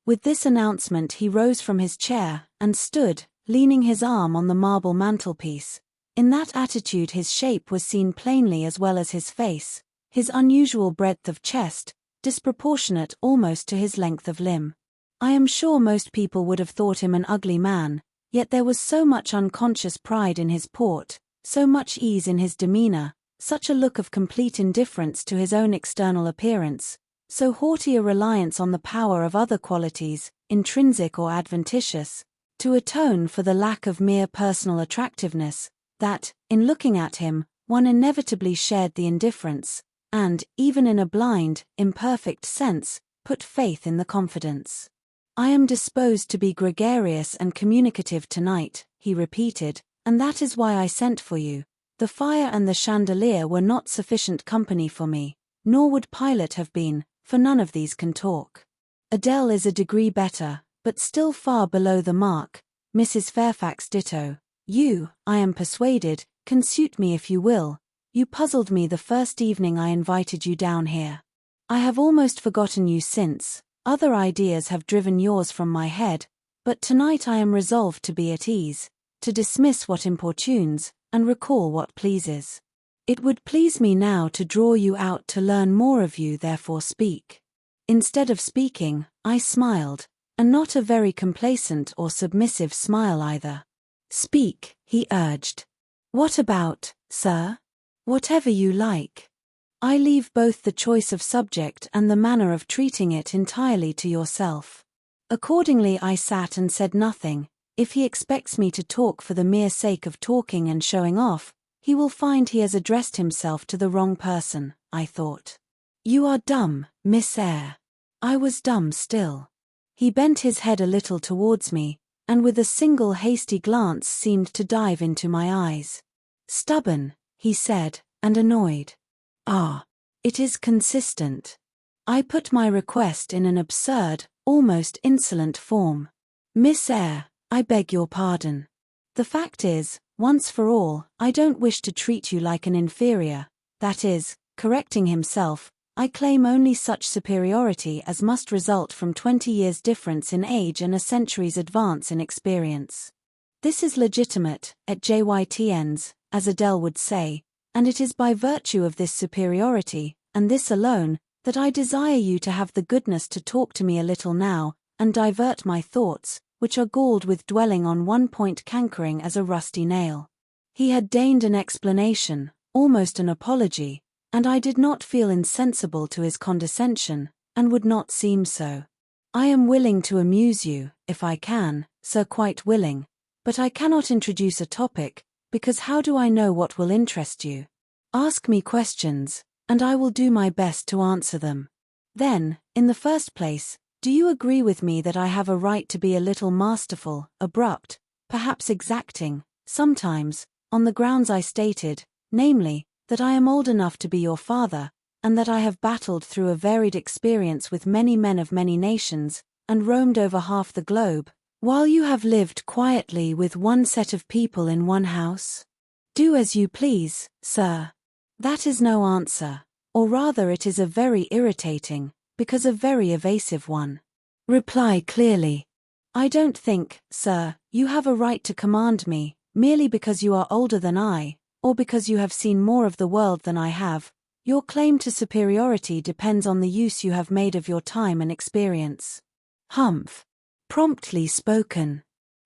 With this announcement he rose from his chair, and stood, leaning his arm on the marble mantelpiece. In that attitude his shape was seen plainly as well as his face, his unusual breadth of chest, disproportionate almost to his length of limb. I am sure most people would have thought him an ugly man, yet there was so much unconscious pride in his port, so much ease in his demeanor, such a look of complete indifference to his own external appearance, so haughty a reliance on the power of other qualities, intrinsic or adventitious, to atone for the lack of mere personal attractiveness, that, in looking at him, one inevitably shared the indifference, and, even in a blind, imperfect sense, put faith in the confidence. I am disposed to be gregarious and communicative tonight, he repeated, and that is why I sent for you. The fire and the chandelier were not sufficient company for me, nor would Pilate have been, for none of these can talk. Adele is a degree better, but still far below the mark. Mrs. Fairfax ditto. You, I am persuaded, can suit me if you will. You puzzled me the first evening I invited you down here. I have almost forgotten you since. Other ideas have driven yours from my head, but tonight I am resolved to be at ease, to dismiss what importunes, and recall what pleases. It would please me now to draw you out to learn more of you, therefore speak. Instead of speaking, I smiled, and not a very complacent or submissive smile either. Speak, he urged. What about, sir? Whatever you like. I leave both the choice of subject and the manner of treating it entirely to yourself. Accordingly I sat and said nothing. If he expects me to talk for the mere sake of talking and showing off, he will find he has addressed himself to the wrong person, I thought. You are dumb, Miss Eyre. I was dumb still. He bent his head a little towards me, and with a single hasty glance seemed to dive into my eyes. Stubborn, he said, and annoyed. Ah, it is consistent. I put my request in an absurd, almost insolent form. Miss Eyre, I beg your pardon. The fact is, once for all, I don't wish to treat you like an inferior, that is, correcting himself, I claim only such superiority as must result from 20 years' difference in age and a century's advance in experience. This is legitimate, at JYTNs, as Adele would say, and it is by virtue of this superiority, and this alone, that I desire you to have the goodness to talk to me a little now, and divert my thoughts, which are galled with dwelling on one point cankering as a rusty nail. He had deigned an explanation, almost an apology, and I did not feel insensible to his condescension, and would not seem so. I am willing to amuse you, if I can, sir, quite willing, but I cannot introduce a topic, because how do I know what will interest you? Ask me questions, and I will do my best to answer them. Then, in the first place, do you agree with me that I have a right to be a little masterful, abrupt, perhaps exacting, sometimes, on the grounds I stated, namely, that I am old enough to be your father, and that I have battled through a varied experience with many men of many nations, and roamed over half the globe, while you have lived quietly with one set of people in one house? Do as you please, sir. That is no answer, or rather it is a very irritating, because a very evasive one. Reply clearly. I don't think, sir, you have a right to command me, merely because you are older than I, or because you have seen more of the world than I have. Your claim to superiority depends on the use you have made of your time and experience. Humph. Promptly spoken.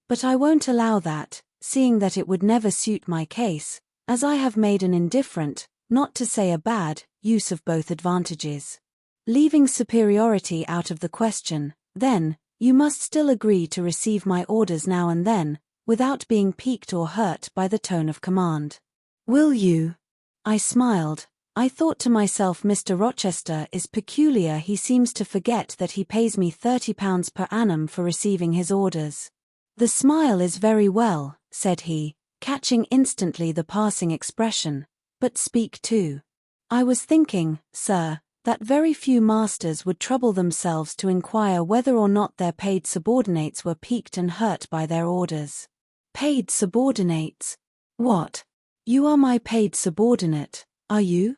But I won't allow that, seeing that it would never suit my case, as I have made an indifferent, not to say a bad, use of both advantages. Leaving superiority out of the question, then, you must still agree to receive my orders now and then, without being piqued or hurt by the tone of command. Will you? I smiled. I thought to myself, Mr. Rochester is peculiar. He seems to forget that he pays me £30 per annum for receiving his orders. The smile is very well, said he, catching instantly the passing expression, but speak too. I was thinking, sir, that very few masters would trouble themselves to inquire whether or not their paid subordinates were piqued and hurt by their orders. Paid subordinates? What? You are my paid subordinate, are you?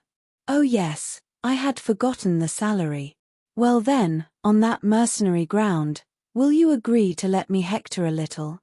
Oh yes, I had forgotten the salary. Well then, on that mercenary ground, will you agree to let me hector a little?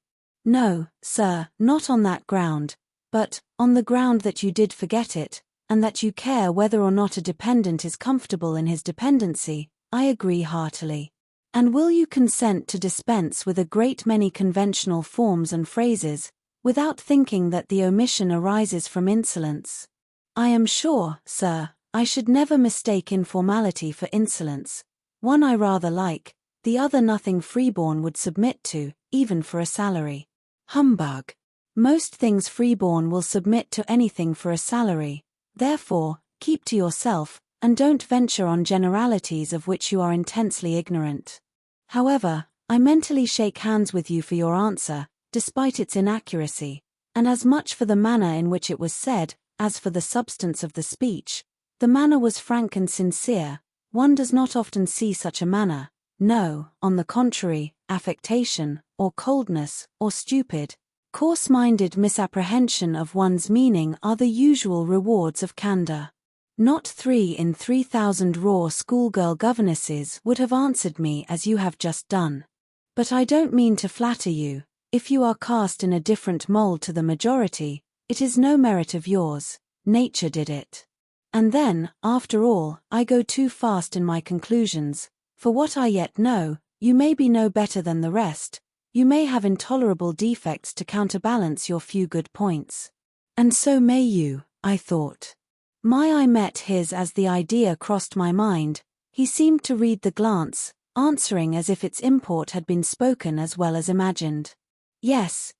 No, sir, not on that ground, but, on the ground that you did forget it, and that you care whether or not a dependent is comfortable in his dependency, I agree heartily. And will you consent to dispense with a great many conventional forms and phrases, without thinking that the omission arises from insolence? I am sure, sir, I should never mistake informality for insolence. One I rather like, the other nothing freeborn would submit to, even for a salary. Humbug. Most things freeborn will submit to anything for a salary. Therefore, keep to yourself, and don't venture on generalities of which you are intensely ignorant. However, I mentally shake hands with you for your answer, despite its inaccuracy, and as much for the manner in which it was said, as for the substance of the speech. The manner was frank and sincere. One does not often see such a manner. No, on the contrary, affectation, or coldness, or stupid, coarse-minded misapprehension of one's meaning are the usual rewards of candor. Not 3 in 3,000 raw schoolgirl governesses would have answered me as you have just done. But I don't mean to flatter you. If you are cast in a different mold to the majority, it is no merit of yours. Nature did it. And then, after all, I go too fast in my conclusions. For what I yet know, you may be no better than the rest. You may have intolerable defects to counterbalance your few good points. And so may you, I thought. My eye met his as the idea crossed my mind. He seemed to read the glance, answering as if its import had been spoken as well as imagined. Yes,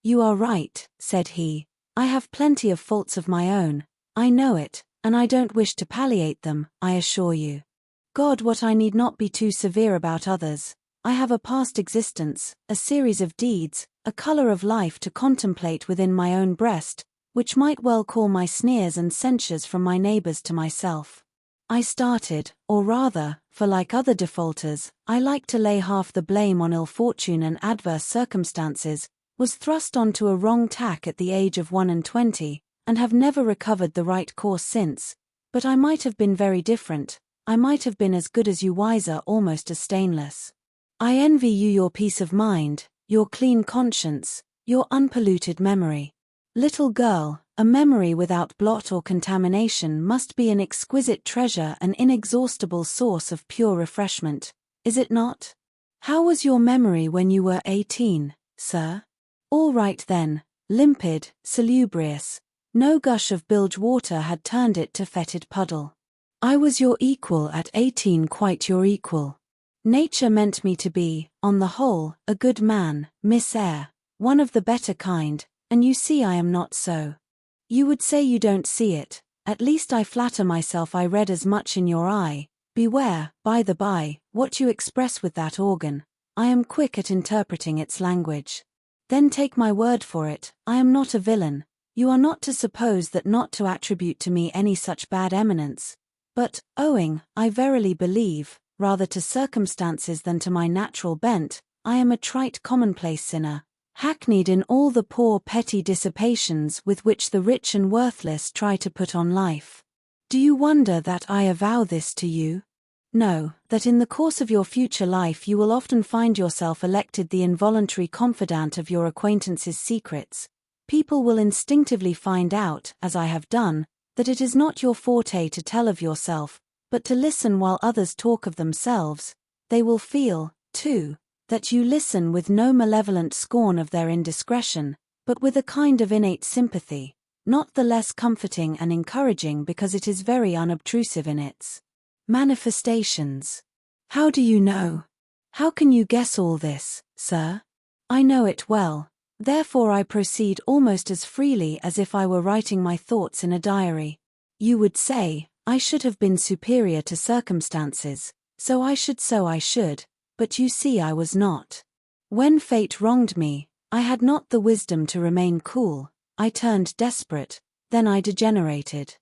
you are right, said he. I have plenty of faults of my own. I know it, and I don't wish to palliate them, I assure you. God, what I need not be too severe about others. I have a past existence, a series of deeds, a colour of life to contemplate within my own breast, which might well call my sneers and censures from my neighbours to myself. I started, or rather, for like other defaulters, I like to lay half the blame on ill fortune and adverse circumstances, was thrust on to a wrong tack at the age of 21, and have never recovered the right course since. But I might have been very different. I might have been as good as you, wiser, almost as stainless. I envy you your peace of mind, your clean conscience, your unpolluted memory. Little girl, a memory without blot or contamination must be an exquisite treasure, an inexhaustible source of pure refreshment, is it not? How was your memory when you were 18, sir? All right then, limpid, salubrious. No gush of bilge water had turned it to fetid puddle. I was your equal at 18, quite your equal. Nature meant me to be, on the whole, a good man, Miss Eyre, one of the better kind, and you see I am not so. You would say you don't see it, at least I flatter myself I read as much in your eye. Beware, by the by, what you express with that organ. I am quick at interpreting its language. Then take my word for it, I am not a villain. You are not to suppose that not to attribute to me any such bad eminence, but, owing, I verily believe, rather to circumstances than to my natural bent, I am a trite commonplace sinner, hackneyed in all the poor petty dissipations with which the rich and worthless try to put on life. Do you wonder that I avow this to you? No, that in the course of your future life you will often find yourself elected the involuntary confidant of your acquaintances' secrets. People will instinctively find out, as I have done, that it is not your forte to tell of yourself, but to listen while others talk of themselves. They will feel, too, that you listen with no malevolent scorn of their indiscretion, but with a kind of innate sympathy, not the less comforting and encouraging because it is very unobtrusive in its manifestations. How do you know? How can you guess all this, sir? I know it well, therefore I proceed almost as freely as if I were writing my thoughts in a diary. You would say, I should have been superior to circumstances, so I should, but you see I was not. When fate wronged me, I had not the wisdom to remain cool, I turned desperate, then I degenerated.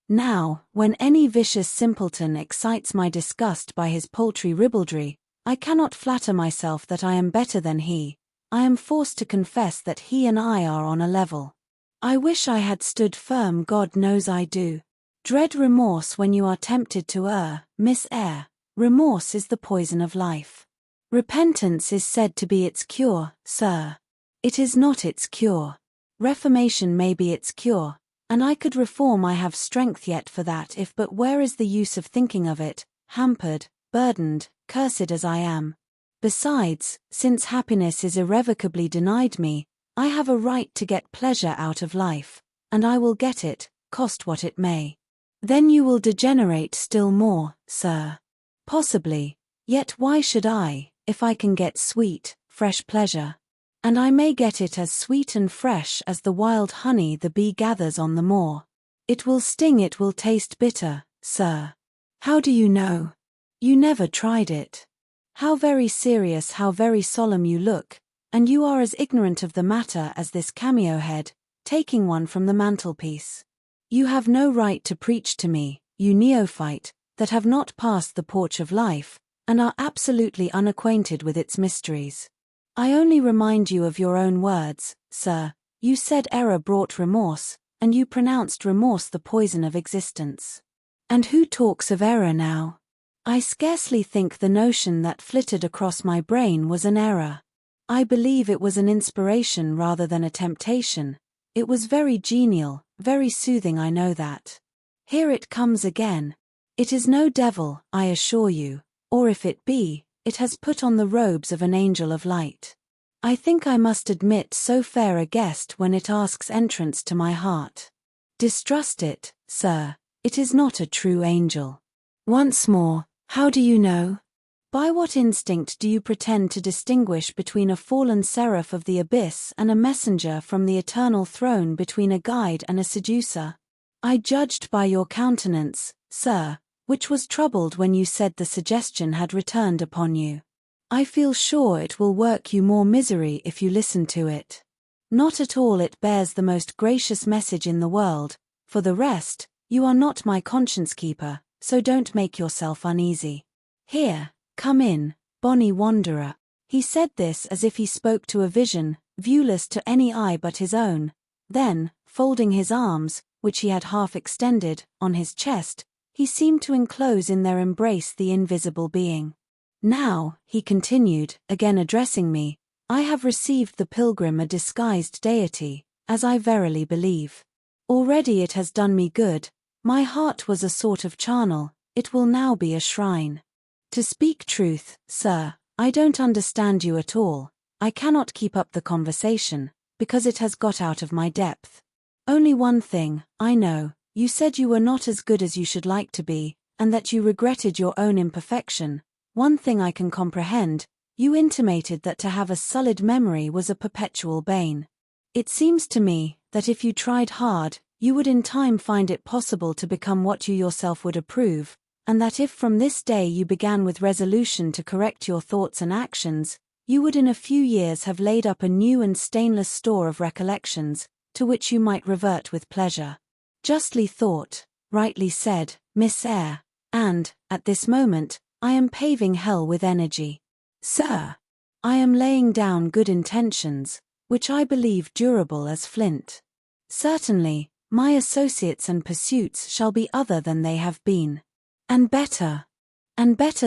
Now, when any vicious simpleton excites my disgust by his paltry ribaldry, I cannot flatter myself that I am better than he, I am forced to confess that he and I are on a level. I wish I had stood firm, God knows I do. Dread remorse when you are tempted to err, Miss Eyre. Remorse is the poison of life. Repentance is said to be its cure, sir. It is not its cure. Reformation may be its cure, and I could reform. I have strength yet for that, if but where is the use of thinking of it, hampered, burdened, cursed as I am? Besides, since happiness is irrevocably denied me, I have a right to get pleasure out of life, and I will get it, cost what it may. Then you will degenerate still more, sir. Possibly, yet why should I, if I can get sweet, fresh pleasure? And I may get it as sweet and fresh as the wild honey the bee gathers on the moor. It will sting, it will taste bitter, sir. How do you know? You never tried it. How very serious, how very solemn you look, and you are as ignorant of the matter as this cameo head, taking one from the mantelpiece. You have no right to preach to me, you neophyte, that have not passed the porch of life, and are absolutely unacquainted with its mysteries. I only remind you of your own words, sir. You said error brought remorse, and you pronounced remorse the poison of existence. And who talks of error now? I scarcely think the notion that flitted across my brain was an error. I believe it was an inspiration rather than a temptation. It was very genial, very soothing, I know that. Here it comes again. It is no devil, I assure you, or if it be, it has put on the robes of an angel of light. I think I must admit so fair a guest when it asks entrance to my heart. Distrust it, sir, it is not a true angel. Once more, how do you know? By what instinct do you pretend to distinguish between a fallen seraph of the abyss and a messenger from the eternal throne, between a guide and a seducer? I judged by your countenance, sir, which was troubled when you said the suggestion had returned upon you. I feel sure it will work you more misery if you listen to it. Not at all, it bears the most gracious message in the world. For the rest, you are not my conscience keeper, so don't make yourself uneasy. Here, come in, bonny wanderer. He said this as if he spoke to a vision, viewless to any eye but his own. Then, folding his arms, which he had half extended, on his chest, he seemed to enclose in their embrace the invisible being. Now, he continued, again addressing me, I have received the pilgrim a disguised deity, as I verily believe. Already it has done me good. My heart was a sort of charnel, it will now be a shrine. To speak truth, sir, I don't understand you at all. I cannot keep up the conversation, because it has got out of my depth. Only one thing, I know, you said you were not as good as you should like to be, and that you regretted your own imperfection. One thing I can comprehend, you intimated that to have a sullied memory was a perpetual bane. It seems to me, that if you tried hard, you would in time find it possible to become what you yourself would approve, and that if from this day you began with resolution to correct your thoughts and actions, you would in a few years have laid up a new and stainless store of recollections, to which you might revert with pleasure. Justly thought, rightly said, Miss Eyre, and, at this moment, I am paving hell with energy. Sir, I am laying down good intentions, which I believe durable as flint. Certainly, my associates and pursuits shall be other than they have been. And better,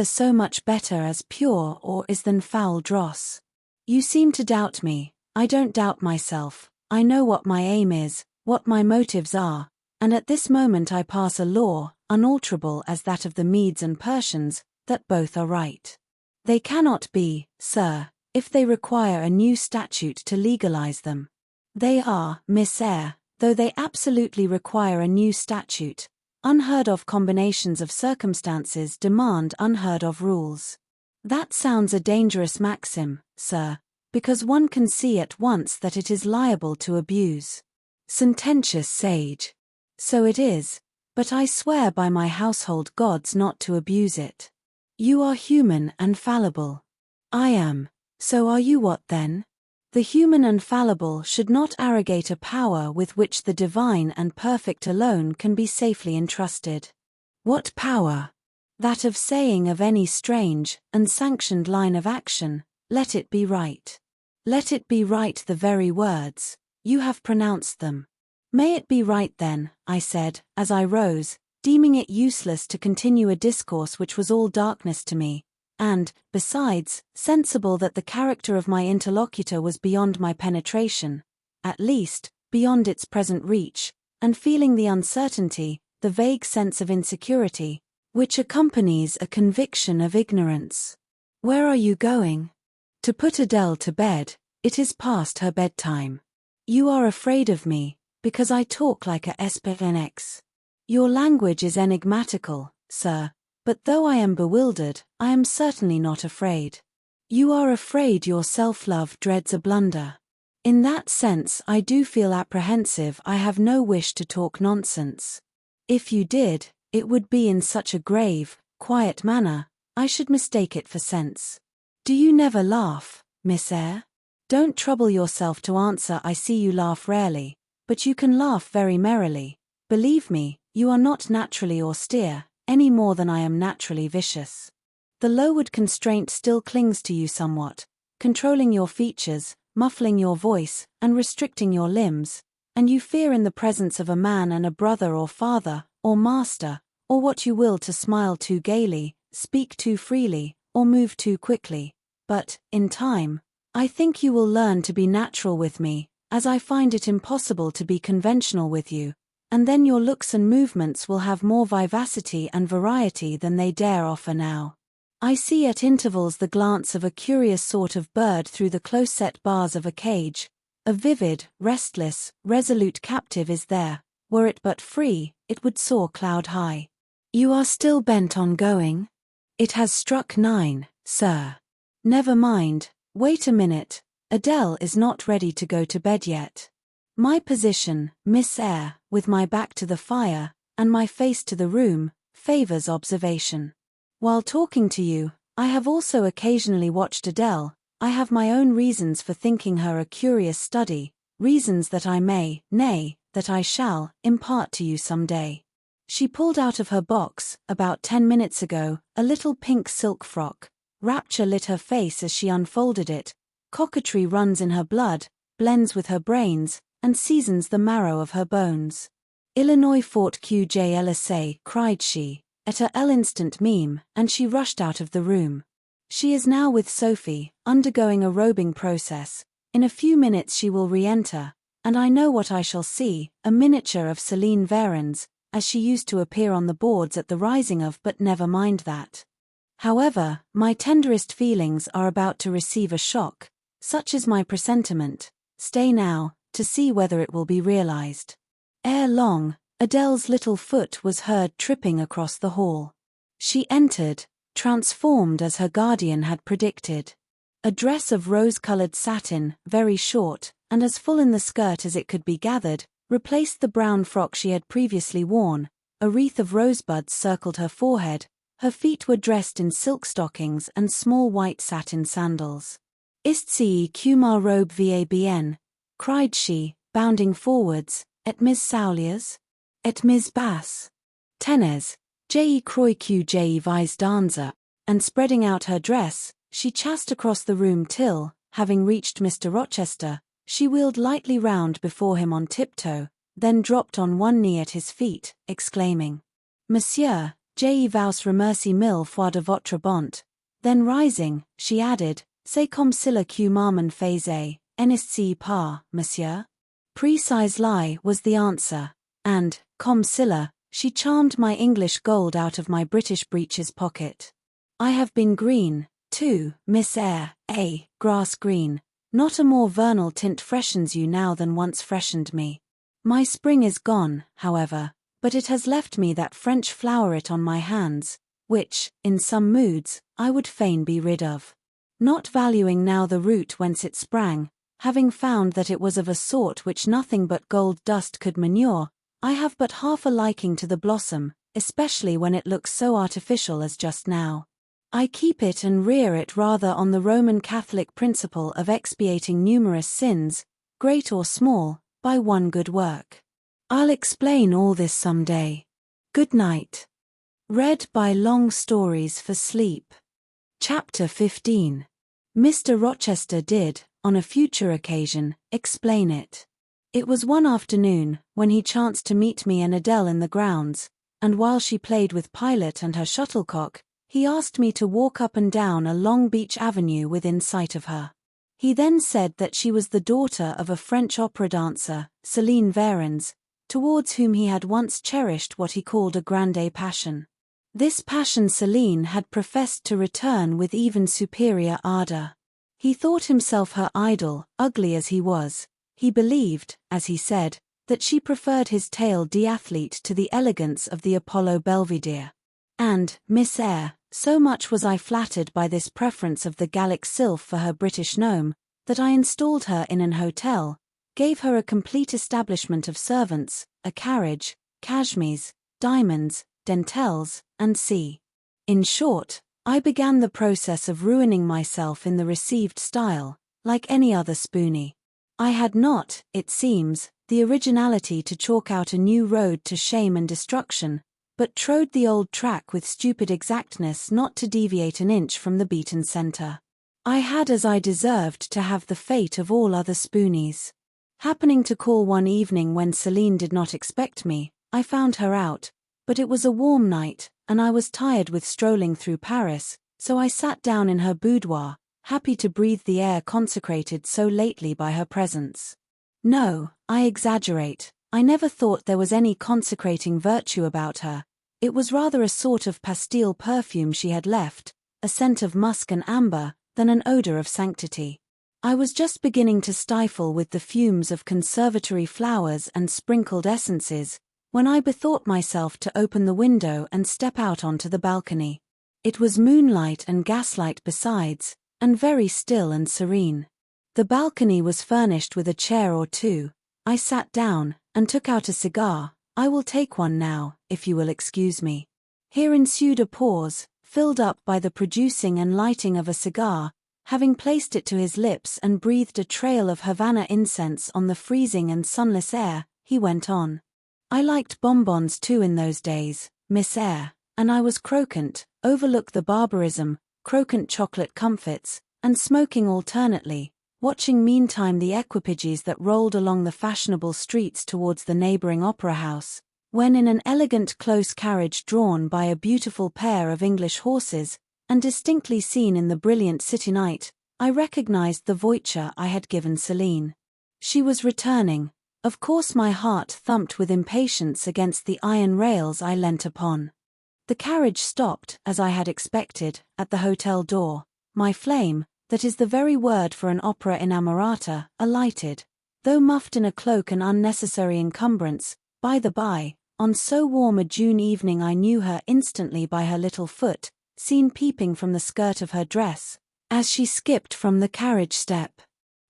so much better as pure or is than foul dross. You seem to doubt me, I don't doubt myself, I know what my aim is, what my motives are, and at this moment I pass a law, unalterable as that of the Medes and Persians, that both are right. They cannot be, sir, if they require a new statute to legalize them. They are, Miss Eyre, though they absolutely require a new statute. Unheard of combinations of circumstances demand unheard of rules. That sounds a dangerous maxim, sir, because one can see at once that it is liable to abuse. Sententious sage. So it is, but I swear by my household gods not to abuse it. You are human and fallible. I am, so are you. What then? The human and fallible should not arrogate a power with which the divine and perfect alone can be safely entrusted. What power? That of saying of any strange, unsanctioned line of action, let it be right. Let it be right, the very words, you have pronounced them. May it be right then, I said, as I rose, deeming it useless to continue a discourse which was all darkness to me, and, besides, sensible that the character of my interlocutor was beyond my penetration, at least, beyond its present reach, and feeling the uncertainty, the vague sense of insecurity, which accompanies a conviction of ignorance. Where are you going? To put Adele to bed. It is past her bedtime. You are afraid of me, because I talk like a espionx. Your language is enigmatical, sir, but though I am bewildered, I am certainly not afraid. You are afraid your self-love dreads a blunder. In that sense I do feel apprehensive. I have no wish to talk nonsense. If you did, it would be in such a grave, quiet manner, I should mistake it for sense. Do you never laugh, Miss Eyre? Don't trouble yourself to answer. I see you laugh rarely, but you can laugh very merrily. Believe me, you are not naturally austere, any more than I am naturally vicious. The lowered constraint still clings to you somewhat, controlling your features, muffling your voice, and restricting your limbs, and you fear in the presence of a man and a brother or father, or master, or what you will, to smile too gaily, speak too freely, or move too quickly. But, in time, I think you will learn to be natural with me, as I find it impossible to be conventional with you, and then your looks and movements will have more vivacity and variety than they dare offer now. I see at intervals the glance of a curious sort of bird through the close-set bars of a cage. A vivid, restless, resolute captive is there. Were it but free, it would soar cloud-high. You are still bent on going? It has struck 9, sir. Never mind, wait a minute. Adele is not ready to go to bed yet. My position, Miss Eyre, with my back to the fire, and my face to the room, favors observation. While talking to you, I have also occasionally watched Adele. I have my own reasons for thinking her a curious study, reasons that I may, nay, that I shall, impart to you some day. She pulled out of her box, about 10 minutes ago, a little pink silk frock. Rapture lit her face as she unfolded it. Coquetry runs in her blood, blends with her brains, and seasons the marrow of her bones. Illinois Fort QJLSA, cried she, at her instant meme, and she rushed out of the room. She is now with Sophie, undergoing a robing process. In a few minutes she will re-enter, and I know what I shall see, a miniature of Celine Varens, as she used to appear on the boards at the rising of. But never mind that. However, my tenderest feelings are about to receive a shock, such is my presentiment. Stay now, to see whether it will be realized. Ere long, Adele's little foot was heard tripping across the hall. She entered, transformed as her guardian had predicted. A dress of rose-colored satin, very short, and as full in the skirt as it could be gathered, replaced the brown frock she had previously worn. A wreath of rosebuds circled her forehead. Her feet were dressed in silk stockings and small white satin sandals. Istci que ma robe va bien, cried she, bounding forwards, et Miss Sauliers? Et Miss Bass? Tenez, je crois que je vais danser, and spreading out her dress, she chassed across the room till, having reached Mr. Rochester, she wheeled lightly round before him on tiptoe, then dropped on one knee at his feet, exclaiming, Monsieur, je vous remercie mille fois de votre bonté. Then rising, she added, C'est comme cela que maman faisait, n'est-ce pas, monsieur? Precisely was the answer, and, comme cela, she charmed my English gold out of my British breeches pocket. I have been green, 2. Miss Eyre, A. Grass green. Not a more vernal tint freshens you now than once freshened me. My spring is gone, however, but it has left me that French floweret on my hands, which, in some moods, I would fain be rid of. Not valuing now the root whence it sprang, having found that it was of a sort which nothing but gold dust could manure, I have but half a liking to the blossom, especially when it looks so artificial as just now. I keep it and rear it rather on the Roman Catholic principle of expiating numerous sins, great or small, by one good work. I'll explain all this some day. Good night. Read by Long Stories for Sleep. Chapter 15. Mr. Rochester did, on a future occasion, explain it. It was one afternoon, when he chanced to meet me and Adele in the grounds, and while she played with Pilot and her shuttlecock, he asked me to walk up and down a long beech avenue within sight of her. He then said that she was the daughter of a French opera dancer, Céline Varens, towards whom he had once cherished what he called a grande passion. This passion Céline had professed to return with even superior ardor. He thought himself her idol, ugly as he was. He believed, as he said, that she preferred his tail d'athlete to the elegance of the Apollo Belvedere. And, Miss Eyre, so much was I flattered by this preference of the Gallic sylph for her British gnome, that I installed her in an hotel, gave her a complete establishment of servants, a carriage, cashmeres, diamonds, dentelles, and in short, I began the process of ruining myself in the received style, like any other spoony. I had not, it seems, the originality to chalk out a new road to shame and destruction, but trode the old track with stupid exactness not to deviate an inch from the beaten centre. I had as I deserved to have the fate of all other spoonies. Happening to call one evening when Céline did not expect me, I found her out, but it was a warm night, and I was tired with strolling through Paris, so I sat down in her boudoir, happy to breathe the air consecrated so lately by her presence. No, I exaggerate, I never thought there was any consecrating virtue about her. It was rather a sort of pastille perfume she had left, a scent of musk and amber, than an odor of sanctity. I was just beginning to stifle with the fumes of conservatory flowers and sprinkled essences, when I bethought myself to open the window and step out onto the balcony. It was moonlight and gaslight besides, and very still and serene. The balcony was furnished with a chair or two. I sat down, and took out a cigar. I will take one now, if you will excuse me. Here ensued a pause, filled up by the producing and lighting of a cigar. Having placed it to his lips and breathed a trail of Havana incense on the freezing and sunless air, he went on. I liked bonbons too in those days, Miss Eyre, and I was croquant, overlook the barbarism, croquant chocolate comfits, and smoking alternately, watching meantime the equipages that rolled along the fashionable streets towards the neighboring opera house, when in an elegant close carriage drawn by a beautiful pair of English horses, and distinctly seen in the brilliant city night, I recognized the voiture I had given Céline. She was returning. Of course my heart thumped with impatience against the iron rails I leant upon. The carriage stopped, as I had expected, at the hotel door. My flame, that is the very word for an opera inamorata, alighted. Though muffed in a cloak an unnecessary encumbrance, by the by, on so warm a June evening I knew her instantly by her little foot, seen peeping from the skirt of her dress, as she skipped from the carriage step.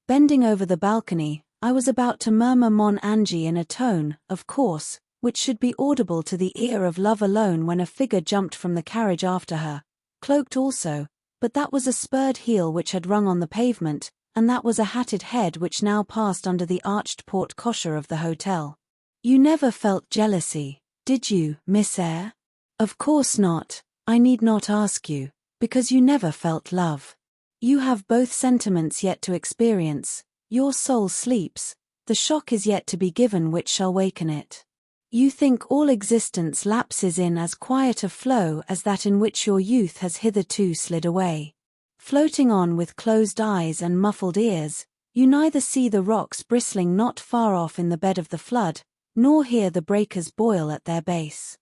Bending over the balcony, I was about to murmur Mon Angie in a tone, of course, which should be audible to the ear of love alone when a figure jumped from the carriage after her, cloaked also, but that was a spurred heel which had rung on the pavement, and that was a hatted head which now passed under the arched porte-cochere of the hotel. You never felt jealousy, did you, Miss Eyre? Of course not, I need not ask you, because you never felt love. You have both sentiments yet to experience. Your soul sleeps, the shock is yet to be given which shall waken it. You think all existence lapses in as quiet a flow as that in which your youth has hitherto slid away. Floating on with closed eyes and muffled ears, you neither see the rocks bristling not far off in the bed of the flood, nor hear the breakers boil at their base.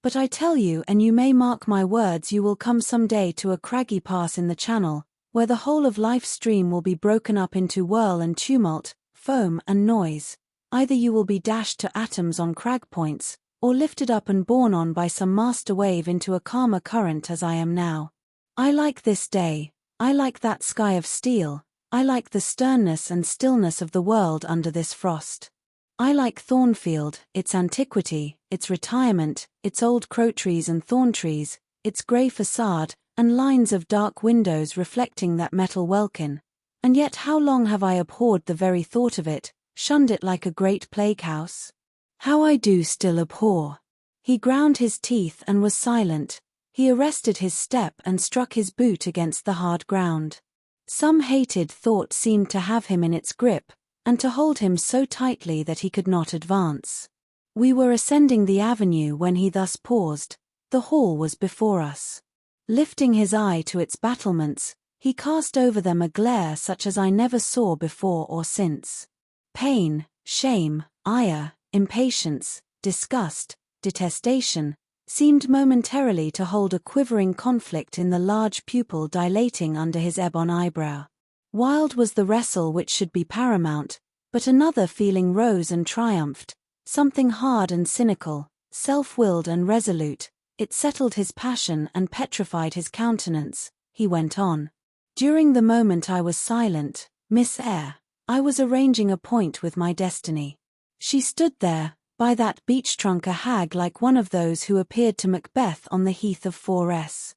But I tell you, and you may mark my words, you will come some day to a craggy pass in the channel, where the whole of life's stream will be broken up into whirl and tumult, foam and noise. Either you will be dashed to atoms on crag points, or lifted up and borne on by some master wave into a calmer current as I am now. I like this day, I like that sky of steel, I like the sternness and stillness of the world under this frost. I like Thornfield, its antiquity, its retirement, its old crotrees and thorn trees, its grey facade, and lines of dark windows reflecting that metal welkin. And yet how long have I abhorred the very thought of it, shunned it like a great plague house? How I do still abhor. He ground his teeth and was silent. He arrested his step and struck his boot against the hard ground. Some hated thought seemed to have him in its grip, and to hold him so tightly that he could not advance. We were ascending the avenue when he thus paused. The hall was before us. Lifting his eye to its battlements, he cast over them a glare such as I never saw before or since. Pain, shame, ire, impatience, disgust, detestation, seemed momentarily to hold a quivering conflict in the large pupil dilating under his ebon eyebrow. Wild was the wrestle which should be paramount, but another feeling rose and triumphed, something hard and cynical, self-willed and resolute. It settled his passion and petrified his countenance. He went on. During the moment I was silent, Miss Eyre, I was arranging a point with my destiny. She stood there, by that beech trunk, a hag like one of those who appeared to Macbeth on the heath of Forres.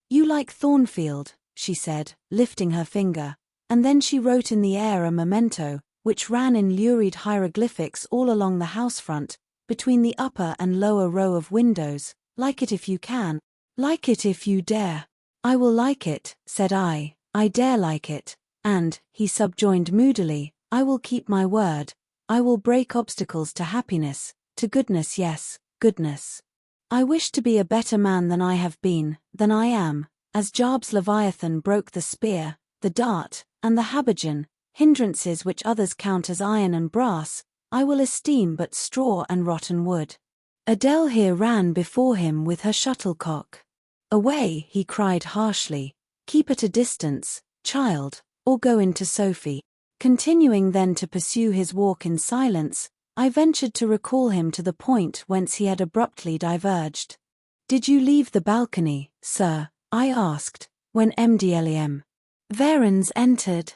You like Thornfield, she said, lifting her finger, and then she wrote in the air a memento, which ran in lurid hieroglyphics all along the house front, between the upper and lower row of windows. Like it if you can, like it if you dare. I will like it, said I dare like it, and, he subjoined moodily, I will keep my word, I will break obstacles to happiness, to goodness, yes, goodness. I wish to be a better man than I have been, than I am, as Job's Leviathan broke the spear, the dart, and the habergeon, hindrances which others count as iron and brass, I will esteem but straw and rotten wood. Adele here ran before him with her shuttlecock. Away, he cried harshly, keep at a distance, child, or go in to Sophie. Continuing then to pursue his walk in silence, I ventured to recall him to the point whence he had abruptly diverged. Did you leave the balcony, sir? I asked, when Mdlem Varens entered.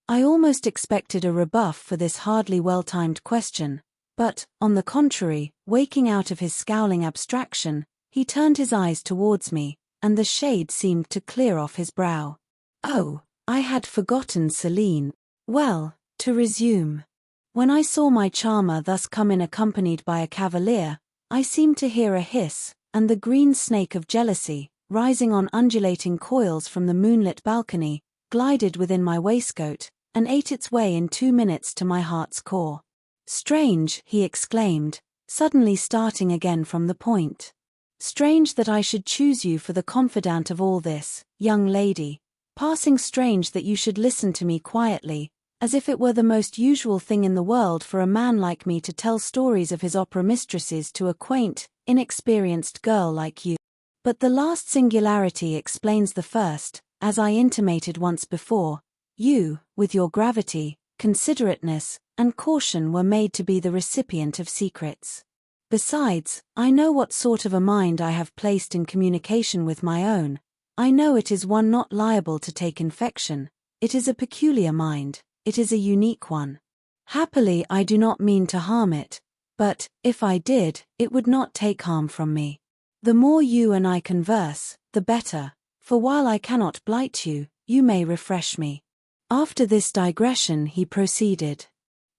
I almost expected a rebuff for this hardly well-timed question, but, on the contrary, waking out of his scowling abstraction, he turned his eyes towards me, and the shade seemed to clear off his brow. Oh, I had forgotten Celine. Well, to resume. When I saw my charmer thus come in accompanied by a cavalier, I seemed to hear a hiss, and the green snake of jealousy, rising on undulating coils from the moonlit balcony, glided within my waistcoat, and ate its way in 2 minutes to my heart's core. Strange, he exclaimed, suddenly starting again from the point. Strange that I should choose you for the confidant of all this, young lady. Passing strange that you should listen to me quietly, as if it were the most usual thing in the world for a man like me to tell stories of his opera mistresses to a quaint, inexperienced girl like you. But the last singularity explains the first, as I intimated once before. You, with your gravity, considerateness, and caution were made to be the recipient of secrets. Besides, I know what sort of a mind I have placed in communication with my own. I know it is one not liable to take infection. It is a peculiar mind, it is a unique one. Happily I do not mean to harm it, but, if I did, it would not take harm from me. The more you and I converse, the better, for while I cannot blight you, you may refresh me. After this digression he proceeded.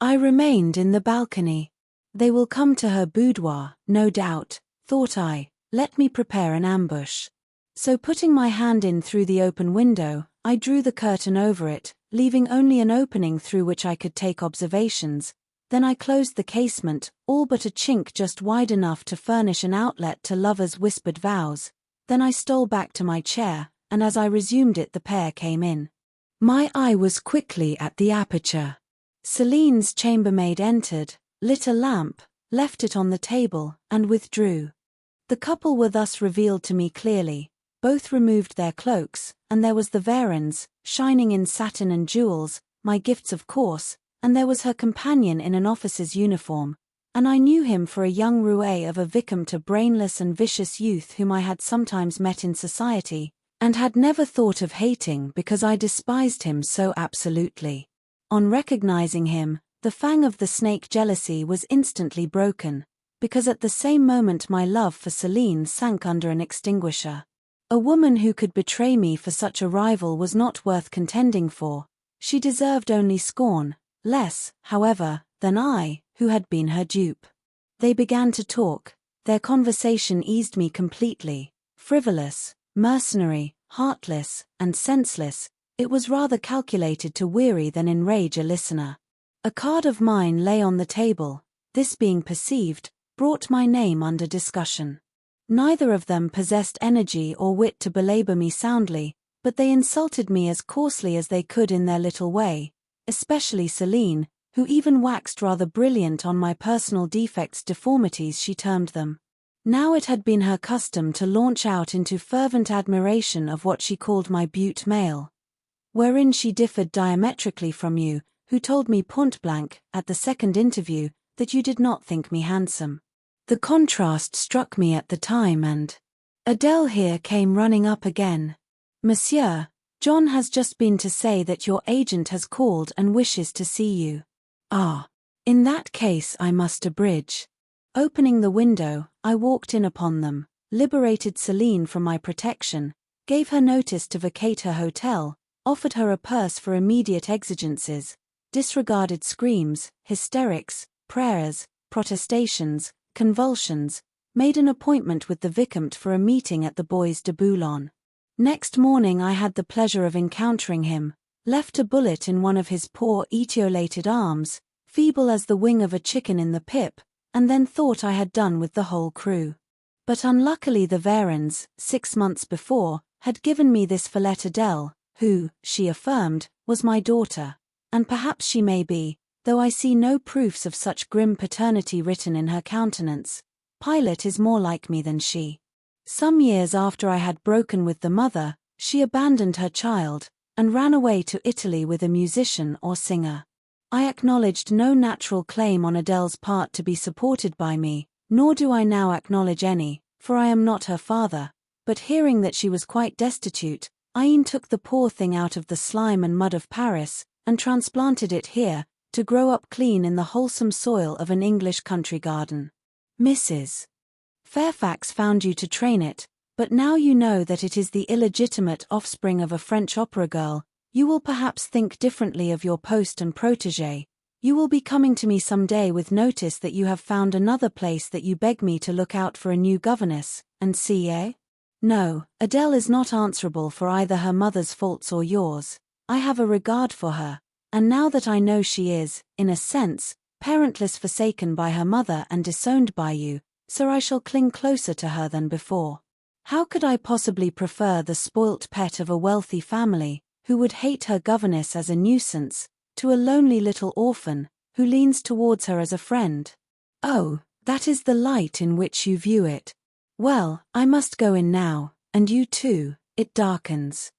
I remained in the balcony. They will come to her boudoir, no doubt, thought I, let me prepare an ambush. So putting my hand in through the open window, I drew the curtain over it, leaving only an opening through which I could take observations. Then I closed the casement, all but a chink just wide enough to furnish an outlet to lovers' whispered vows. Then I stole back to my chair, and as I resumed it the pair came in. My eye was quickly at the aperture. Celine's chambermaid entered, lit a lamp, left it on the table, and withdrew. The couple were thus revealed to me clearly. Both removed their cloaks, and there was the Varens, shining in satin and jewels, my gifts of course, and there was her companion in an officer's uniform, and I knew him for a young roué of a vicomte, a brainless and vicious youth whom I had sometimes met in society, and had never thought of hating because I despised him so absolutely. On recognizing him, the fang of the snake jealousy was instantly broken, because at the same moment my love for Celine sank under an extinguisher. A woman who could betray me for such a rival was not worth contending for. She deserved only scorn, less, however, than I, who had been her dupe. They began to talk. Their conversation eased me completely. Frivolous, mercenary, heartless, and senseless, it was rather calculated to weary than enrage a listener. A card of mine lay on the table. This being perceived, brought my name under discussion. Neither of them possessed energy or wit to belabor me soundly, but they insulted me as coarsely as they could in their little way, especially Celine, who even waxed rather brilliant on my personal defects, deformities she termed them. Now it had been her custom to launch out into fervent admiration of what she called my butte male, wherein she differed diametrically from you, who told me point blank, at the second interview, that you did not think me handsome. The contrast struck me at the time, and Adele here came running up again. Monsieur, John has just been to say that your agent has called and wishes to see you. Ah. In that case I must abridge. Opening the window, I walked in upon them, liberated Celine from my protection, gave her notice to vacate her hotel, offered her a purse for immediate exigencies, disregarded screams, hysterics, prayers, protestations, convulsions, made an appointment with the vicomte for a meeting at the Bois de Boulogne. Next morning I had the pleasure of encountering him, left a bullet in one of his poor etiolated arms, feeble as the wing of a chicken in the pip, and then thought I had done with the whole crew. But unluckily the Varens, 6 months before, had given me this Follette Adele, who, she affirmed, was my daughter, and perhaps she may be, though I see no proofs of such grim paternity written in her countenance. Pilot is more like me than she. Some years after I had broken with the mother, she abandoned her child, and ran away to Italy with a musician or singer. I acknowledged no natural claim on Adele's part to be supported by me, nor do I now acknowledge any, for I am not her father, but hearing that she was quite destitute, I e'en took the poor thing out of the slime and mud of Paris, and transplanted it here, to grow up clean in the wholesome soil of an English country garden. Mrs. Fairfax found you to train it, but now you know that it is the illegitimate offspring of a French opera girl, you will perhaps think differently of your post and protégé. You will be coming to me some day with notice that you have found another place, that you beg me to look out for a new governess, and see, eh? No, Adele is not answerable for either her mother's faults or yours. I have a regard for her, and now that I know she is, in a sense, parentless, forsaken by her mother and disowned by you, so I shall cling closer to her than before. How could I possibly prefer the spoilt pet of a wealthy family, who would hate her governess as a nuisance, to a lonely little orphan, who leans towards her as a friend? Oh, that is the light in which you view it. Well, I must go in now, and you too, it darkens.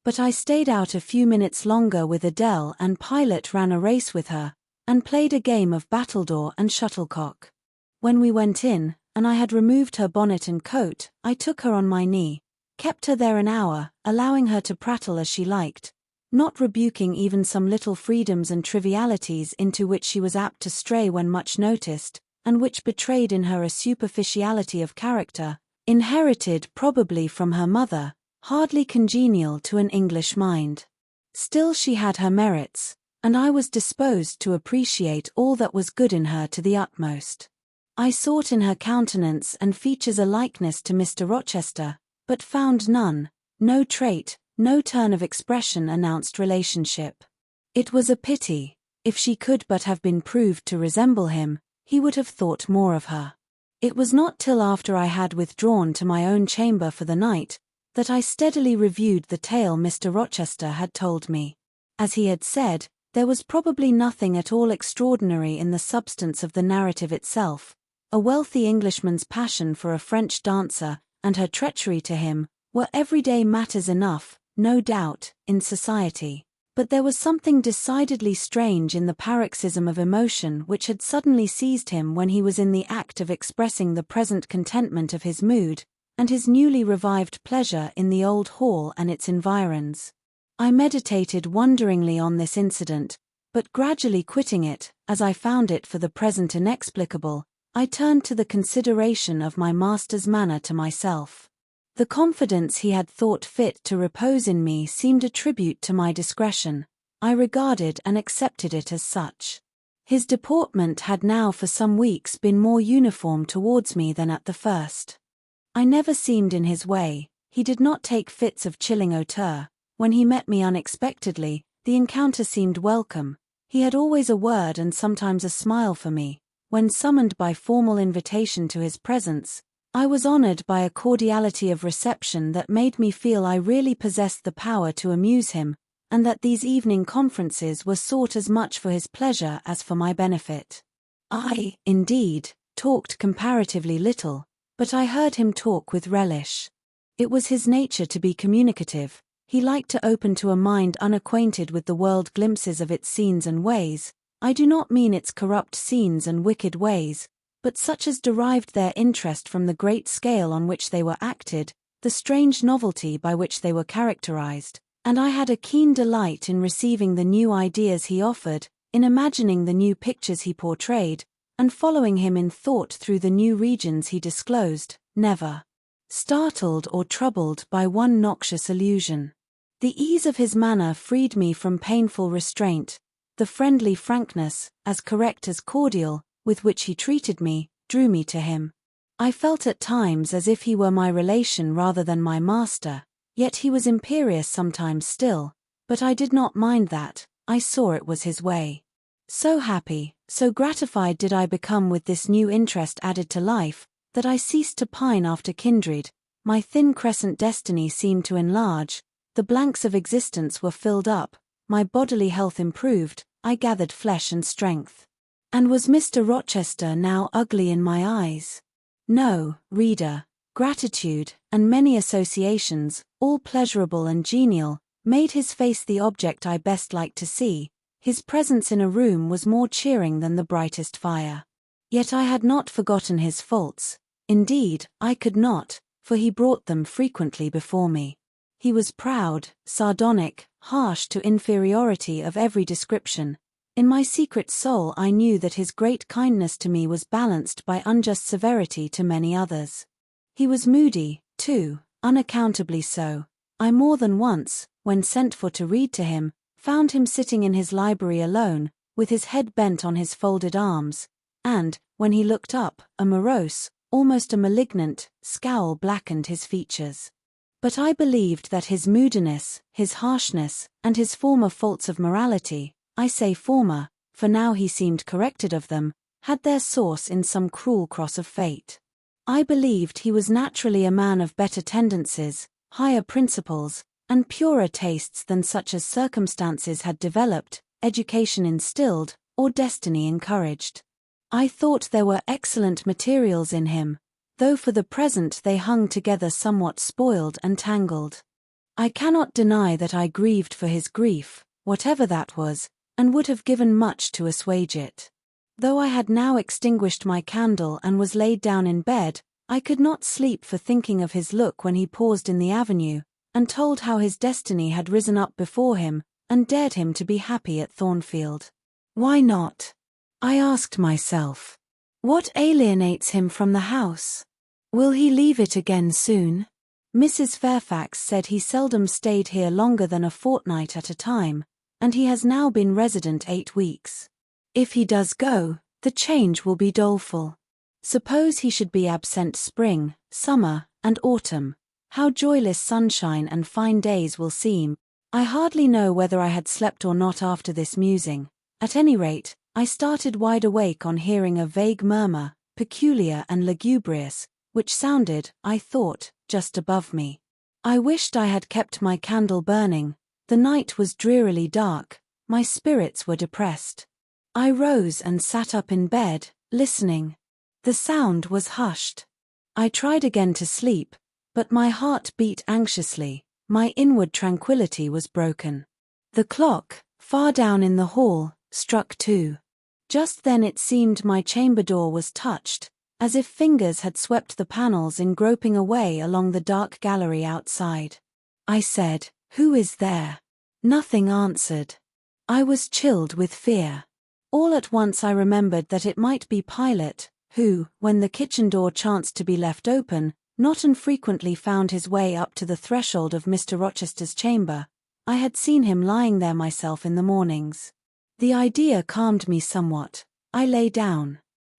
But I stayed out a few minutes longer with Adele, and Pilot ran a race with her, and played a game of battledore and shuttlecock. When we went in, and I had removed her bonnet and coat, I took her on my knee, kept her there an hour, allowing her to prattle as she liked, not rebuking even some little freedoms and trivialities into which she was apt to stray when much noticed, and which betrayed in her a superficiality of character, inherited probably from her mother, hardly congenial to an English mind. Still she had her merits, and I was disposed to appreciate all that was good in her to the utmost. I sought in her countenance and features a likeness to Mr. Rochester, but found none. No trait, no turn of expression announced relationship. It was a pity. If she could but have been proved to resemble him, he would have thought more of her. It was not till after I had withdrawn to my own chamber for the night that I steadily reviewed the tale Mr. Rochester had told me. As he had said, there was probably nothing at all extraordinary in the substance of the narrative itself, A wealthy Englishman's passion for a French dancer, and her treachery to him, were everyday matters enough, no doubt, in society. But there was something decidedly strange in the paroxysm of emotion which had suddenly seized him when he was in the act of expressing the present contentment of his mood, and his newly revived pleasure in the old hall and its environs. I meditated wonderingly on this incident, but gradually quitting it, as I found it for the present inexplicable, I turned to the consideration of my master's manner to myself. The confidence he had thought fit to repose in me seemed a tribute to my discretion. I regarded and accepted it as such. His deportment had now for some weeks been more uniform towards me than at the first. I never seemed in his way, he did not take fits of chilling hauteur. When he met me unexpectedly, the encounter seemed welcome. He had always a word and sometimes a smile for me. When summoned by formal invitation to his presence, I was honored by a cordiality of reception that made me feel I really possessed the power to amuse him, and that these evening conferences were sought as much for his pleasure as for my benefit. I, indeed, talked comparatively little, but I heard him talk with relish. It was his nature to be communicative. He liked to open to a mind unacquainted with the world glimpses of its scenes and ways. I do not mean its corrupt scenes and wicked ways, but such as derived their interest from the great scale on which they were acted, the strange novelty by which they were characterized, and I had a keen delight in receiving the new ideas he offered, in imagining the new pictures he portrayed, and following him in thought through the new regions he disclosed, never startled or troubled by one noxious illusion. The ease of his manner freed me from painful restraint. The friendly frankness, as correct as cordial, with which he treated me, drew me to him. I felt at times as if he were my relation rather than my master, yet he was imperious sometimes still, but I did not mind that. I saw it was his way. So happy, so gratified did I become with this new interest added to life, that I ceased to pine after kindred. My thin crescent destiny seemed to enlarge, the blanks of existence were filled up, my bodily health improved, I gathered flesh and strength. And was Mr. Rochester now ugly in my eyes? No, reader. Gratitude, and many associations, all pleasurable and genial, made his face the object I best liked to see. His presence in a room was more cheering than the brightest fire. Yet I had not forgotten his faults. Indeed, I could not, for he brought them frequently before me. He was proud, sardonic, harsh to inferiority of every description. In my secret soul I knew that his great kindness to me was balanced by unjust severity to many others. He was moody, too, unaccountably so. I more than once, when sent for to read to him, found him sitting in his library alone, with his head bent on his folded arms, and, when he looked up, a morose, almost a malignant, scowl blackened his features. But I believed that his moodiness, his harshness, and his former faults of morality, I say former, for now he seemed corrected of them, had their source in some cruel cross of fate. I believed he was naturally a man of better tendencies, higher principles, and purer tastes than such as circumstances had developed, education instilled, or destiny encouraged. I thought there were excellent materials in him, though for the present they hung together somewhat spoiled and tangled. I cannot deny that I grieved for his grief, whatever that was, and would have given much to assuage it. Though I had now extinguished my candle and was laid down in bed, I could not sleep for thinking of his look when he paused in the avenue, and told how his destiny had risen up before him, and dared him to be happy at Thornfield. Why not? I asked myself. What alienates him from the house? Will he leave it again soon? Mrs. Fairfax said he seldom stayed here longer than a fortnight at a time, and he has now been resident 8 weeks. If he does go, the change will be doleful. Suppose he should be absent spring, summer, and autumn, how joyless sunshine and fine days will seem. I hardly know whether I had slept or not after this musing. At any rate, I started wide awake on hearing a vague murmur, peculiar and lugubrious, which sounded, I thought, just above me. I wished I had kept my candle burning. The night was drearily dark, my spirits were depressed. I rose and sat up in bed, listening. The sound was hushed. I tried again to sleep, but my heart beat anxiously, my inward tranquility was broken. The clock, far down in the hall, struck 2. Just then it seemed my chamber door was touched, as if fingers had swept the panels in groping away along the dark gallery outside. I said, "Who is there?" Nothing answered. I was chilled with fear. All at once I remembered that it might be Pilate, who, when the kitchen door chanced to be left open, not infrequently found his way up to the threshold of Mr. Rochester's chamber. I had seen him lying there myself in the mornings. The idea calmed me somewhat. I lay down.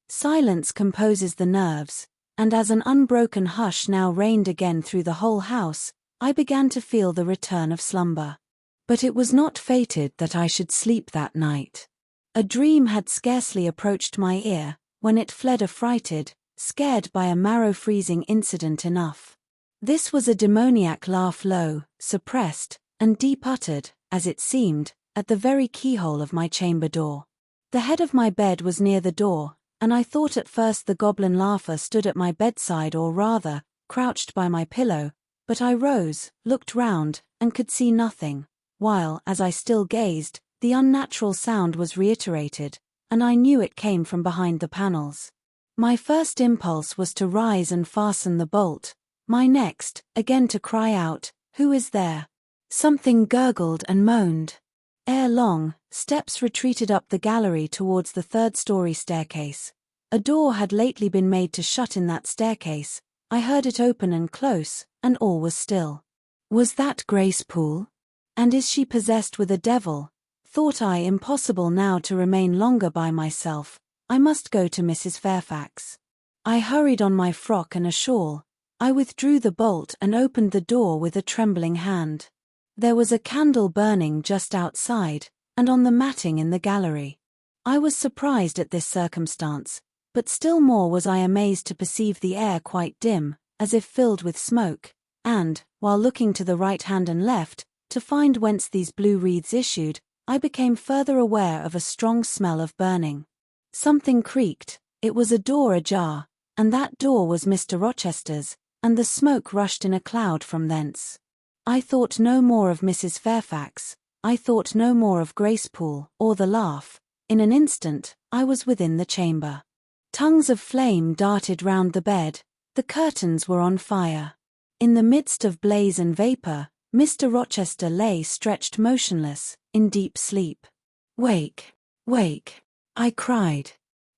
Silence composes the nerves, and as an unbroken hush now reigned again through the whole house, I began to feel the return of slumber. But it was not fated that I should sleep that night. A dream had scarcely approached my ear, when it fled affrighted, scared by a marrow-freezing incident enough. This was a demoniac laugh, low, suppressed, and deep-uttered, as it seemed, at the very keyhole of my chamber door. The head of my bed was near the door, and I thought at first the goblin laugher stood at my bedside, or rather, crouched by my pillow, but I rose, looked round, and could see nothing, while, as I still gazed, the unnatural sound was reiterated, and I knew it came from behind the panels. My first impulse was to rise and fasten the bolt, my next, again to cry out, "Who is there?" Something gurgled and moaned. Ere long, steps retreated up the gallery towards the third-story staircase. A door had lately been made to shut in that staircase. I heard it open and close, and all was still. Was that Grace Poole? And is she possessed with a devil? Thought I, impossible now to remain longer by myself. I must go to Mrs. Fairfax. I hurried on my frock and a shawl. I withdrew the bolt and opened the door with a trembling hand. There was a candle burning just outside, and on the matting in the gallery. I was surprised at this circumstance, but still more was I amazed to perceive the air quite dim, as if filled with smoke, and, while looking to the right hand and left, to find whence these blue wreaths issued, I became further aware of a strong smell of burning. Something creaked, it was a door ajar, and that door was Mr. Rochester's, and the smoke rushed in a cloud from thence. I thought no more of Mrs. Fairfax, I thought no more of Grace Poole, or the laugh. In an instant, I was within the chamber. Tongues of flame darted round the bed, the curtains were on fire. In the midst of blaze and vapour, Mr. Rochester lay stretched motionless, in deep sleep. "Wake, wake," I cried.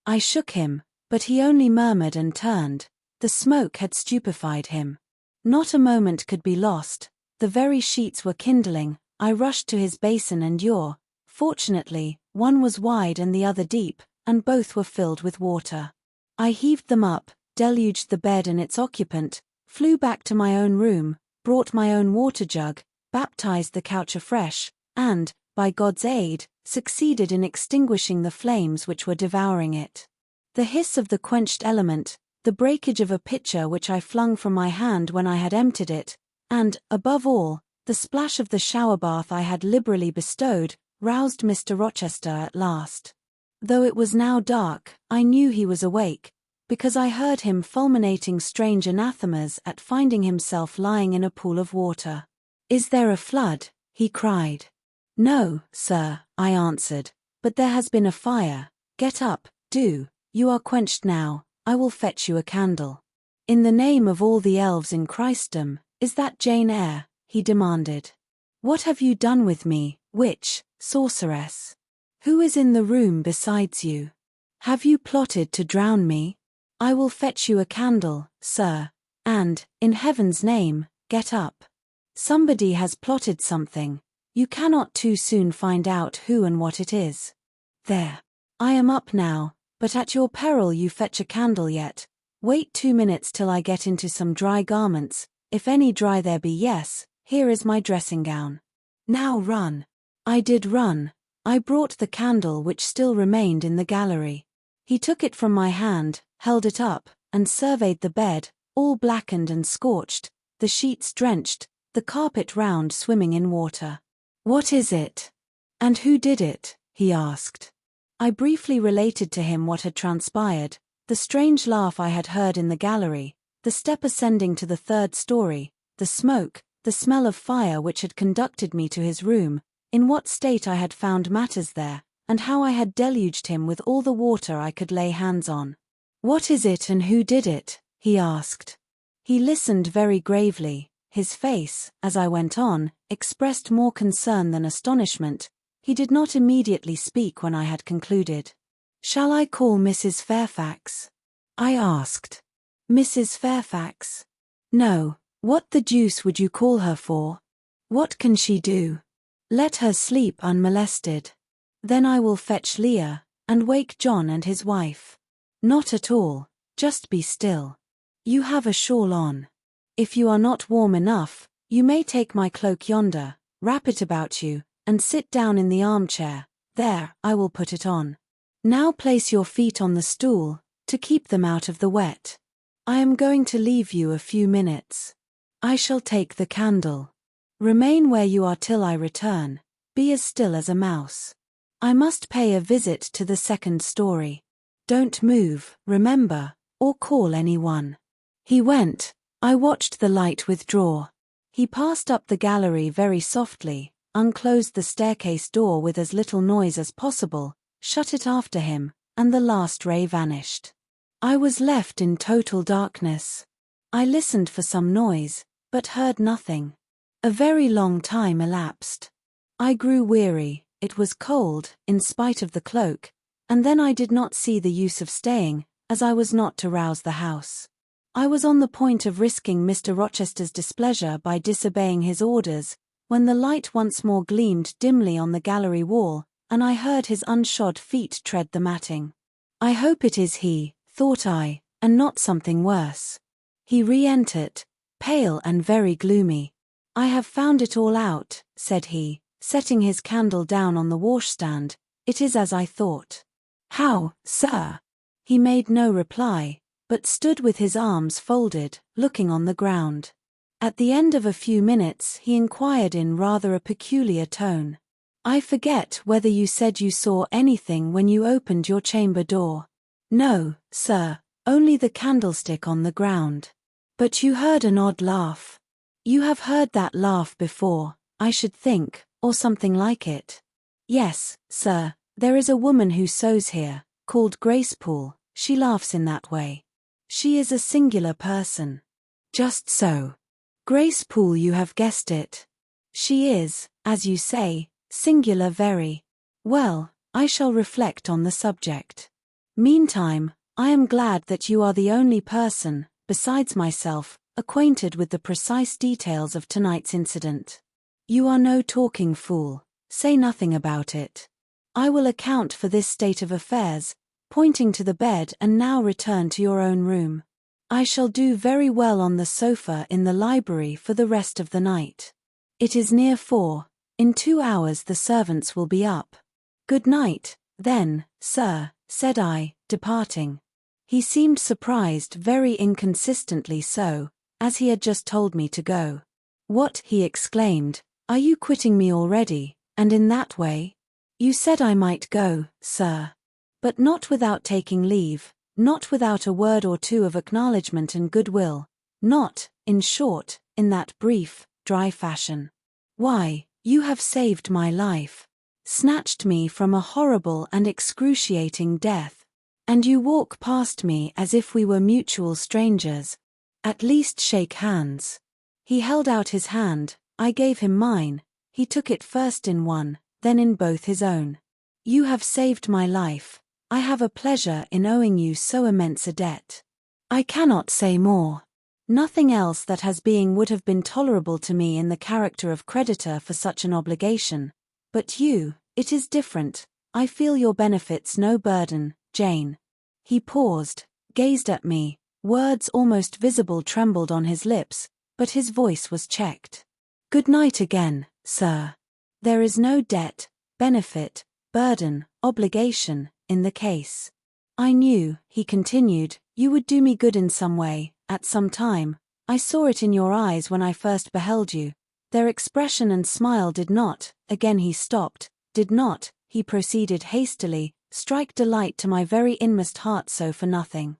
I shook him, but he only murmured and turned. The smoke had stupefied him. Not a moment could be lost. The very sheets were kindling. I rushed to his basin and ewer. Fortunately, one was wide and the other deep, and both were filled with water. I heaved them up, deluged the bed and its occupant, flew back to my own room, brought my own water jug, baptized the couch afresh, and, by God's aid, succeeded in extinguishing the flames which were devouring it. The hiss of the quenched element, the breakage of a pitcher which I flung from my hand when I had emptied it, and, above all, the splash of the shower bath I had liberally bestowed, roused Mr. Rochester at last. Though it was now dark, I knew he was awake, because I heard him fulminating strange anathemas at finding himself lying in a pool of water. "Is there a flood?" he cried. "No, sir," I answered, "but there has been a fire. Get up, do, you are quenched now, I will fetch you a candle." "In the name of all the elves in Christendom, is that Jane Eyre?" he demanded. "What have you done with me, witch, sorceress? Who is in the room besides you? Have you plotted to drown me? I will fetch you a candle, sir, and, in heaven's name, get up. Somebody has plotted something. You cannot too soon find out who and what it is. There. I am up now, but at your peril you fetch a candle yet. Wait 2 minutes till I get into some dry garments, if any dry there be. Yes, here is my dressing gown. Now run." I did run. I brought the candle which still remained in the gallery. He took it from my hand, held it up, and surveyed the bed, all blackened and scorched, the sheets drenched, the carpet round swimming in water. "What is it? And who did it?" he asked. I briefly related to him what had transpired. The strange laugh I had heard in the gallery, the step ascending to the third story, the smoke, the smell of fire which had conducted me to his room, in what state I had found matters there, and how I had deluged him with all the water I could lay hands on. "What is it and who did it?" he asked. He listened very gravely. His face, as I went on, expressed more concern than astonishment. He did not immediately speak when I had concluded. "Shall I call Mrs. Fairfax?" I asked. "Mrs. Fairfax? No, what the deuce would you call her for? What can she do? Let her sleep unmolested. Then I will fetch Leah, and wake John and his wife." "Not at all, just be still. You have a shawl on. If you are not warm enough, you may take my cloak yonder, wrap it about you, and sit down in the armchair. There, I will put it on. Now place your feet on the stool, to keep them out of the wet. I am going to leave you a few minutes. I shall take the candle. Remain where you are till I return. Be as still as a mouse. I must pay a visit to the second story. Don't move, remember, or call anyone." He went. I watched the light withdraw. He passed up the gallery very softly, unclosed the staircase door with as little noise as possible, shut it after him, and the last ray vanished. I was left in total darkness. I listened for some noise, but heard nothing. A very long time elapsed. I grew weary, it was cold, in spite of the cloak, and then I did not see the use of staying, as I was not to rouse the house. I was on the point of risking Mr. Rochester's displeasure by disobeying his orders, when the light once more gleamed dimly on the gallery wall, and I heard his unshod feet tread the matting. "I hope it is he," thought I, "and not something worse." He re-entered, pale and very gloomy. "I have found it all out," said he, setting his candle down on the washstand. "It is as I thought." "How, sir?" He made no reply, but stood with his arms folded, looking on the ground. At the end of a few minutes he inquired in rather a peculiar tone, "I forget whether you said you saw anything when you opened your chamber door." "No, sir, only the candlestick on the ground." "But you heard an odd laugh. You have heard that laugh before, I should think, or something like it." "Yes, sir, there is a woman who sews here, called Gracepool. She laughs in that way. She is a singular person." "Just so. Gracepool, you have guessed it. She is, as you say, singular very. Well, I shall reflect on the subject. Meantime, I am glad that you are the only person, besides myself, acquainted with the precise details of tonight's incident. You are no talking fool. Say nothing about it. I will account for this state of affairs, pointing to the bed, and now return to your own room. I shall do very well on the sofa in the library for the rest of the night. It is near 4. In 2 hours the servants will be up. Good night, then, sir," said I, departing. He seemed surprised, very inconsistently so, as he had just told me to go. "What," he exclaimed, "are you quitting me already, and in that way? You said I might go, sir. But not without taking leave, not without a word or two of acknowledgment and goodwill, not, in short, in that brief, dry fashion. Why, you have saved my life, snatched me from a horrible and excruciating death, and you walk past me as if we were mutual strangers. At least shake hands." He held out his hand, I gave him mine, he took it first in one, then in both his own. "You have saved my life. I have a pleasure in owing you so immense a debt. I cannot say more. Nothing else that has being would have been tolerable to me in the character of creditor for such an obligation. But you, it is different. I feel your benefits no burden, Jane." He paused, gazed at me, words almost visible trembled on his lips, but his voice was checked. "Good night again, sir. There is no debt, benefit, burden, obligation, in the case. I knew," he continued, "you would do me good in some way, at some time. I saw it in your eyes when I first beheld you. Their expression and smile did not," again he stopped, "did not," he proceeded hastily, strike delight to my very inmost heart so for nothing.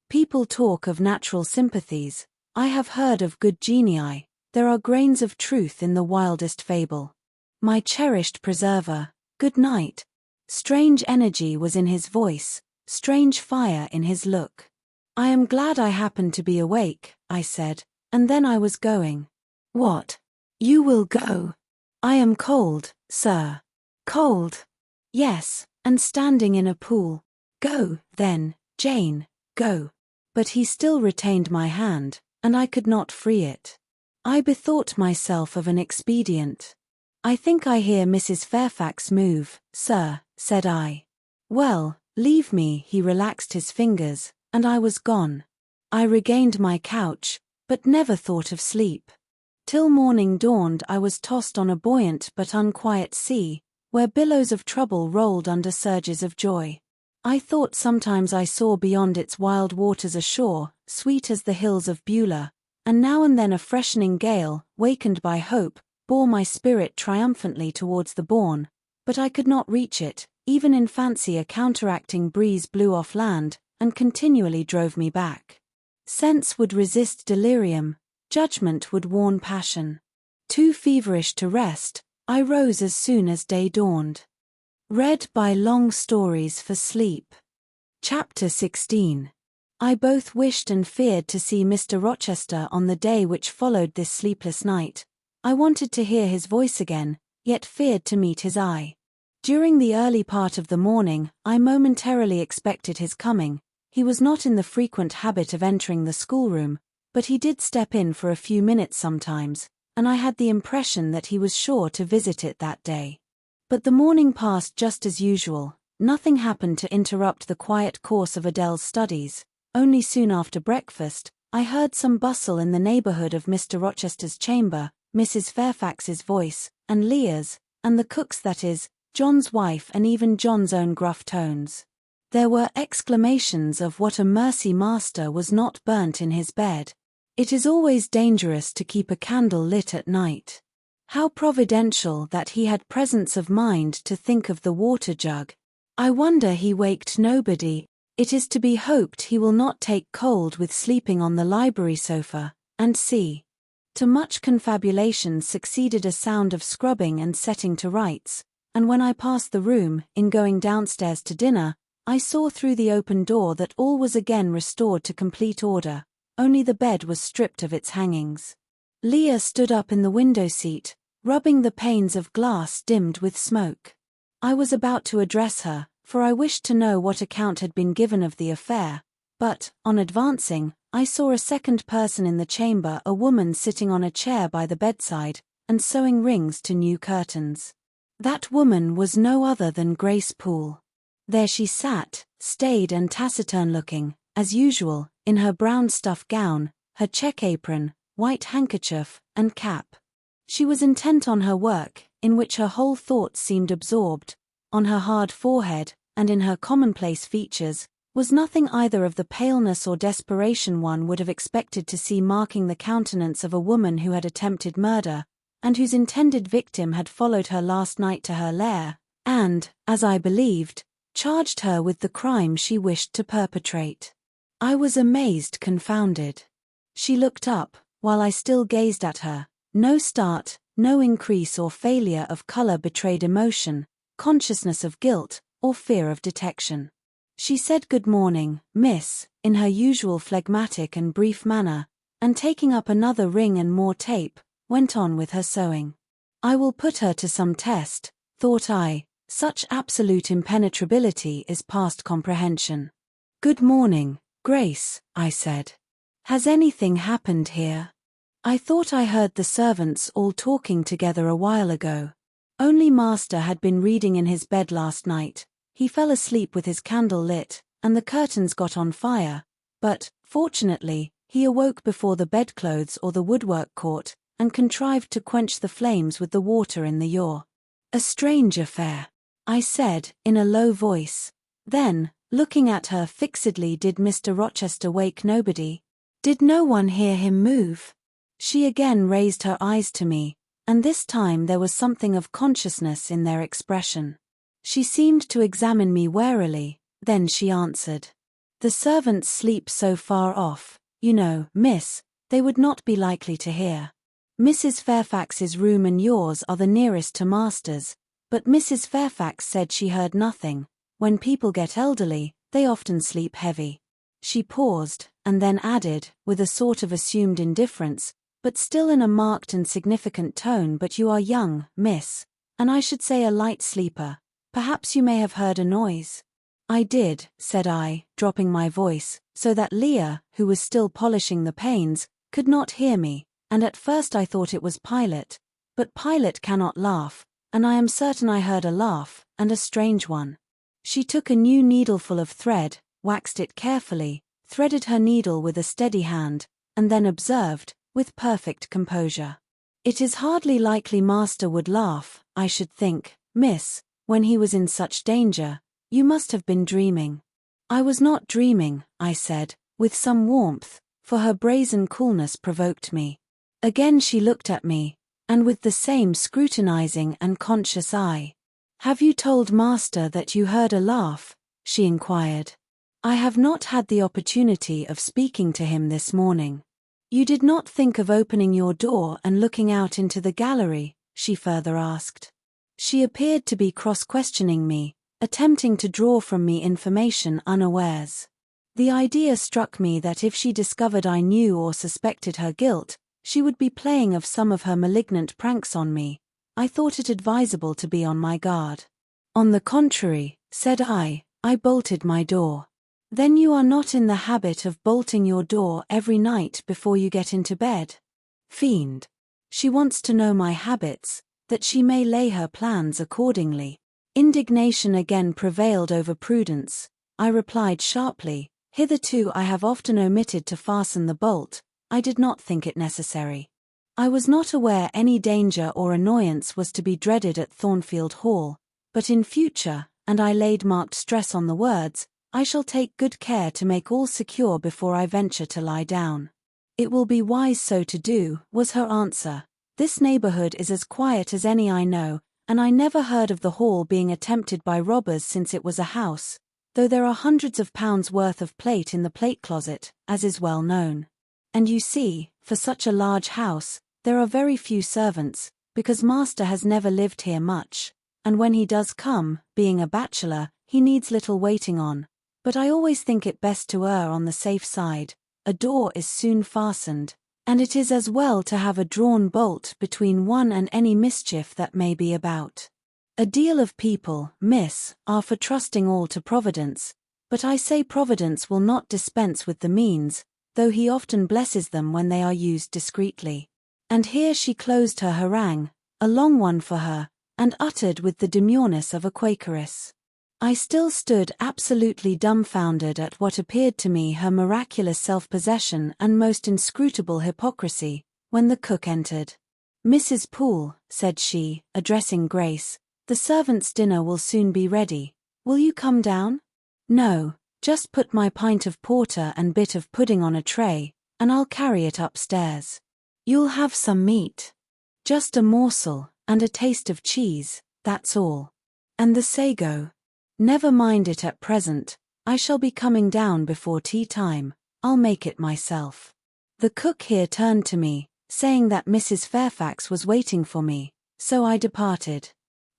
People talk of natural sympathies, I have heard of good genii, there are grains of truth in the wildest fable. My cherished preserver, good night. Strange energy was in his voice, strange fire in his look. I am glad I happened to be awake, I said, and then I was going. What? You will go? I am cold, sir. Cold? Yes, and standing in a pool. Go, then, Jane, go. But he still retained my hand, and I could not free it. I bethought myself of an expedient. I think I hear Mrs. Fairfax move, sir, said I. Well, leave me. He relaxed his fingers, and I was gone. I regained my couch, but never thought of sleep. Till morning dawned I was tossed on a buoyant but unquiet sea, where billows of trouble rolled under surges of joy. I thought sometimes I saw beyond its wild waters a shore, sweet as the hills of Beulah, and now and then a freshening gale, wakened by hope, bore my spirit triumphantly towards the bourne, but I could not reach it. Even in fancy a counteracting breeze blew off land, and continually drove me back. Sense would resist delirium, judgment would warn passion. Too feverish to rest, I rose as soon as day dawned. Read by Long Stories for Sleep. Chapter 16. I both wished and feared to see Mr. Rochester on the day which followed this sleepless night. I wanted to hear his voice again, yet feared to meet his eye. During the early part of the morning, I momentarily expected his coming. He was not in the frequent habit of entering the schoolroom, but he did step in for a few minutes sometimes, and I had the impression that he was sure to visit it that day. But the morning passed just as usual. Nothing happened to interrupt the quiet course of Adele's studies. Only soon after breakfast, I heard some bustle in the neighborhood of Mr. Rochester's chamber, Mrs. Fairfax's voice, and Leah's, and the cook's, that is, John's wife, and even John's own gruff tones. There were exclamations of what a mercy master was not burnt in his bed. It is always dangerous to keep a candle lit at night. How providential that he had presence of mind to think of the water jug. I wonder he waked nobody. It is to be hoped he will not take cold with sleeping on the library sofa, and see. To much confabulation succeeded a sound of scrubbing and setting to rights, and when I passed the room, in going downstairs to dinner, I saw through the open door that all was again restored to complete order, only the bed was stripped of its hangings. Leah stood up in the window seat, rubbing the panes of glass dimmed with smoke. I was about to address her, for I wished to know what account had been given of the affair, but, on advancing, I saw a second person in the chamber, a woman sitting on a chair by the bedside, and sewing rings to new curtains. That woman was no other than Grace Poole. There she sat, staid and taciturn-looking, as usual, in her brown stuff gown, her check apron, white handkerchief, and cap. She was intent on her work, in which her whole thoughts seemed absorbed. On her hard forehead, and in her commonplace features, was nothing either of the paleness or desperation one would have expected to see marking the countenance of a woman who had attempted murder, and whose intended victim had followed her last night to her lair, and, as I believed, charged her with the crime she wished to perpetrate. I was amazed, confounded. She looked up, while I still gazed at her. No start, no increase or failure of color betrayed emotion, consciousness of guilt, or fear of detection. She said good morning, miss, in her usual phlegmatic and brief manner, and taking up another ring and more tape, went on with her sewing. I will put her to some test, thought I, such absolute impenetrability is past comprehension. Good morning, Grace, I said. Has anything happened here? I thought I heard the servants all talking together a while ago. Only master had been reading in his bed last night. He fell asleep with his candle lit, and the curtains got on fire, but, fortunately, he awoke before the bedclothes or the woodwork caught, and contrived to quench the flames with the water in the ewer. A strange affair, I said, in a low voice. Then, looking at her fixedly, did Mr. Rochester wake nobody? Did no one hear him move? She again raised her eyes to me, and this time there was something of consciousness in their expression. She seemed to examine me warily, then she answered. The servants sleep so far off, you know, miss, they would not be likely to hear. Mrs. Fairfax's room and yours are the nearest to master's, but Mrs. Fairfax said she heard nothing. When people get elderly, they often sleep heavy. She paused, and then added, with a sort of assumed indifference, but still in a marked and significant tone, but you are young, miss, and I should say a light sleeper. Perhaps you may have heard a noise. I did, said I, dropping my voice, so that Leah, who was still polishing the panes, could not hear me, and at first I thought it was Pilot. But Pilot cannot laugh, and I am certain I heard a laugh, and a strange one. She took a new needleful of thread, waxed it carefully, threaded her needle with a steady hand, and then observed, with perfect composure. It is hardly likely master would laugh, I should think, miss, when he was in such danger. You must have been dreaming. I was not dreaming, I said, with some warmth, for her brazen coolness provoked me. Again she looked at me, and with the same scrutinizing and conscious eye. Have you told master that you heard a laugh? She inquired. I have not had the opportunity of speaking to him this morning. You did not think of opening your door and looking out into the gallery? She further asked. She appeared to be cross-questioning me, attempting to draw from me information unawares. The idea struck me that if she discovered I knew or suspected her guilt, she would be playing of some of her malignant pranks on me. I thought it advisable to be on my guard. On the contrary, said I bolted my door. Then you are not in the habit of bolting your door every night before you get into bed? Fiend. She wants to know my habits, that she may lay her plans accordingly. Indignation again prevailed over prudence. I replied sharply, hitherto I have often omitted to fasten the bolt. I did not think it necessary. I was not aware any danger or annoyance was to be dreaded at Thornfield Hall, but in future, and I laid marked stress on the words, I shall take good care to make all secure before I venture to lie down. It will be wise so to do, was her answer. This neighborhood is as quiet as any I know, and I never heard of the hall being attempted by robbers since it was a house, though there are hundreds of pounds worth of plate in the plate closet, as is well known. And you see, for such a large house, there are very few servants, because master has never lived here much, and when he does come, being a bachelor, he needs little waiting on. But I always think it best to err on the safe side. A door is soon fastened, and it is as well to have a drawn bolt between one and any mischief that may be about. A deal of people, miss, are for trusting all to Providence, but I say Providence will not dispense with the means, though he often blesses them when they are used discreetly. And here she closed her harangue, a long one for her, and uttered with the demureness of a Quakeress. I still stood absolutely dumbfounded at what appeared to me her miraculous self-possession and most inscrutable hypocrisy, when the cook entered. Mrs. Poole, said she, addressing Grace, the servants' dinner will soon be ready. Will you come down? No, just put my pint of porter and bit of pudding on a tray, and I'll carry it upstairs. You'll have some meat. Just a morsel, and a taste of cheese, that's all. And the sago. Never mind it at present, I shall be coming down before tea time, I'll make it myself. The cook here turned to me, saying that Mrs. Fairfax was waiting for me, so I departed.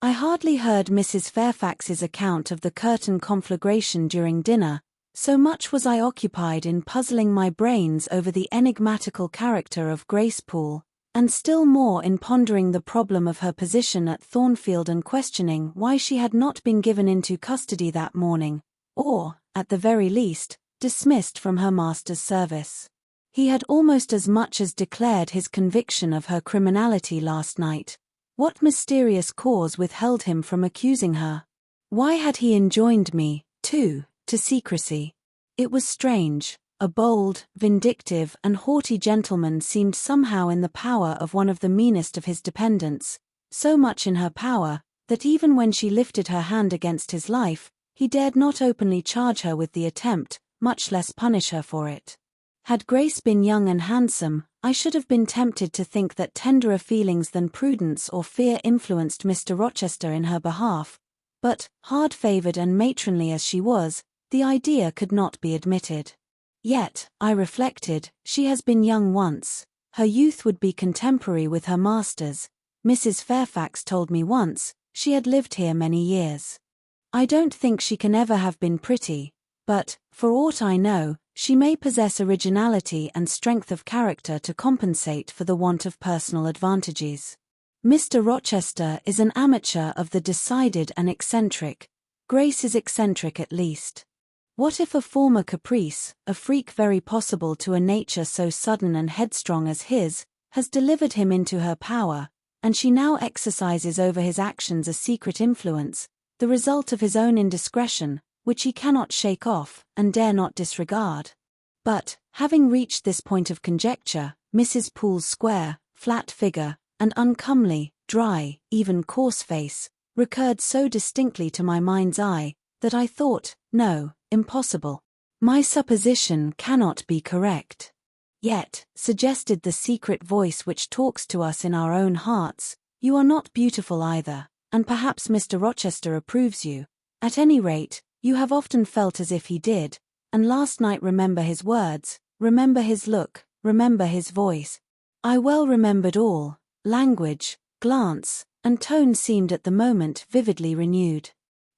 I hardly heard Mrs. Fairfax's account of the curtain conflagration during dinner, so much was I occupied in puzzling my brains over the enigmatical character of Grace Poole, and still more in pondering the problem of her position at Thornfield and questioning why she had not been given into custody that morning, or, at the very least, dismissed from her master's service. He had almost as much as declared his conviction of her criminality last night. What mysterious cause withheld him from accusing her? Why had he enjoined me, too, to secrecy? It was strange. A bold, vindictive, and haughty gentleman seemed somehow in the power of one of the meanest of his dependents, so much in her power, that even when she lifted her hand against his life, he dared not openly charge her with the attempt, much less punish her for it. Had Grace been young and handsome, I should have been tempted to think that tenderer feelings than prudence or fear influenced Mr. Rochester in her behalf, But, hard-favored and matronly as she was, the idea could not be admitted. Yet, I reflected, she has been young once. Her youth would be contemporary with her master's. Mrs. Fairfax told me once, she had lived here many years. I don't think she can ever have been pretty, but, for aught I know, she may possess originality and strength of character to compensate for the want of personal advantages. Mr. Rochester is an amateur of the decided and eccentric. Grace is eccentric at least. What if a former caprice, a freak very possible to a nature so sudden and headstrong as his, has delivered him into her power, and she now exercises over his actions a secret influence, the result of his own indiscretion, which he cannot shake off, and dare not disregard? But, having reached this point of conjecture, Mrs. Poole's square, flat figure, and uncomely, dry, even coarse face, recurred so distinctly to my mind's eye, that I thought, no, impossible. My supposition cannot be correct. Yet, suggested the secret voice which talks to us in our own hearts, you are not beautiful either, and perhaps Mr. Rochester approves you. At any rate, you have often felt as if he did, and last night remember his words, remember his look, remember his voice. I well remembered all. Language, glance, and tone seemed at the moment vividly renewed.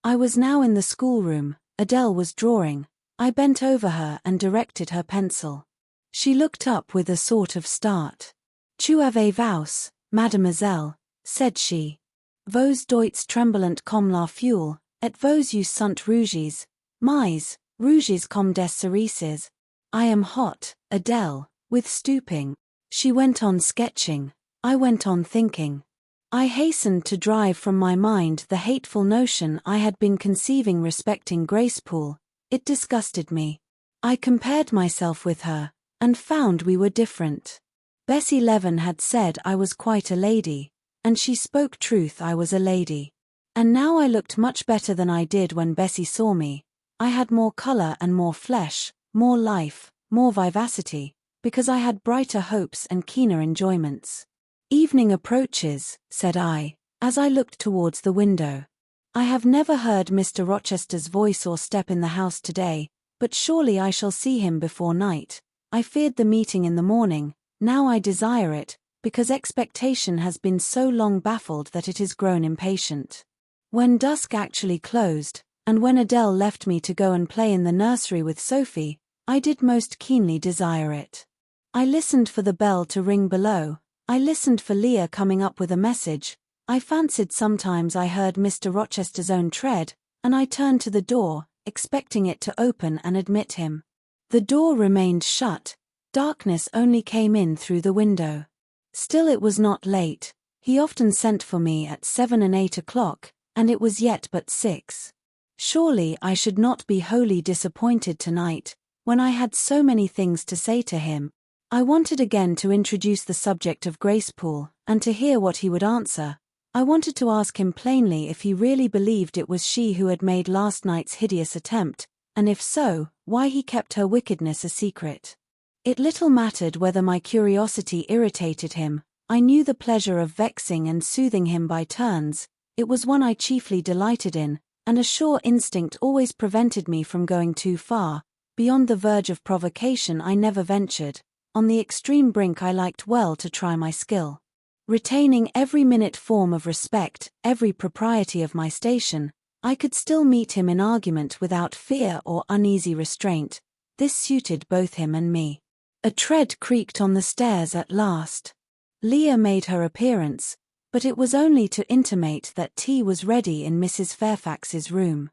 I was now in the schoolroom. Adele was drawing. I bent over her and directed her pencil. She looked up with a sort of start. Tu avez vous, mademoiselle, said she. Vos doigts tremblant comme la fuel, et vos yeux sont rouges, mais, rouges comme des cerises. I am hot, Adele, with stooping. She went on sketching. I went on thinking. I hastened to drive from my mind the hateful notion I had been conceiving respecting Grace Poole. It disgusted me. I compared myself with her, and found we were different. Bessie Leaven had said I was quite a lady, and she spoke truth. I was a lady. And now I looked much better than I did when Bessie saw me. I had more colour and more flesh, more life, more vivacity, because I had brighter hopes and keener enjoyments. Evening approaches, said I, as I looked towards the window. I have never heard Mr. Rochester's voice or step in the house today, but surely I shall see him before night. I feared the meeting in the morning, now I desire it, because expectation has been so long baffled that it is grown impatient. When dusk actually closed, and when Adele left me to go and play in the nursery with Sophie, I did most keenly desire it. I listened for the bell to ring below. I listened for Leah coming up with a message. I fancied sometimes I heard Mr. Rochester's own tread, and I turned to the door, expecting it to open and admit him. The door remained shut. Darkness only came in through the window. Still it was not late. He often sent for me at 7 and 8 o'clock, and it was yet but 6. Surely I should not be wholly disappointed tonight, when I had so many things to say to him. I wanted again to introduce the subject of Grace Poole, and to hear what he would answer. I wanted to ask him plainly if he really believed it was she who had made last night's hideous attempt, and if so, why he kept her wickedness a secret. It little mattered whether my curiosity irritated him. I knew the pleasure of vexing and soothing him by turns. It was one I chiefly delighted in, and a sure instinct always prevented me from going too far. Beyond the verge of provocation I never ventured. On the extreme brink I liked well to try my skill. Retaining every minute form of respect, every propriety of my station, I could still meet him in argument without fear or uneasy restraint. This suited both him and me. A tread creaked on the stairs at last. Leah made her appearance, but it was only to intimate that tea was ready in Mrs. Fairfax's room.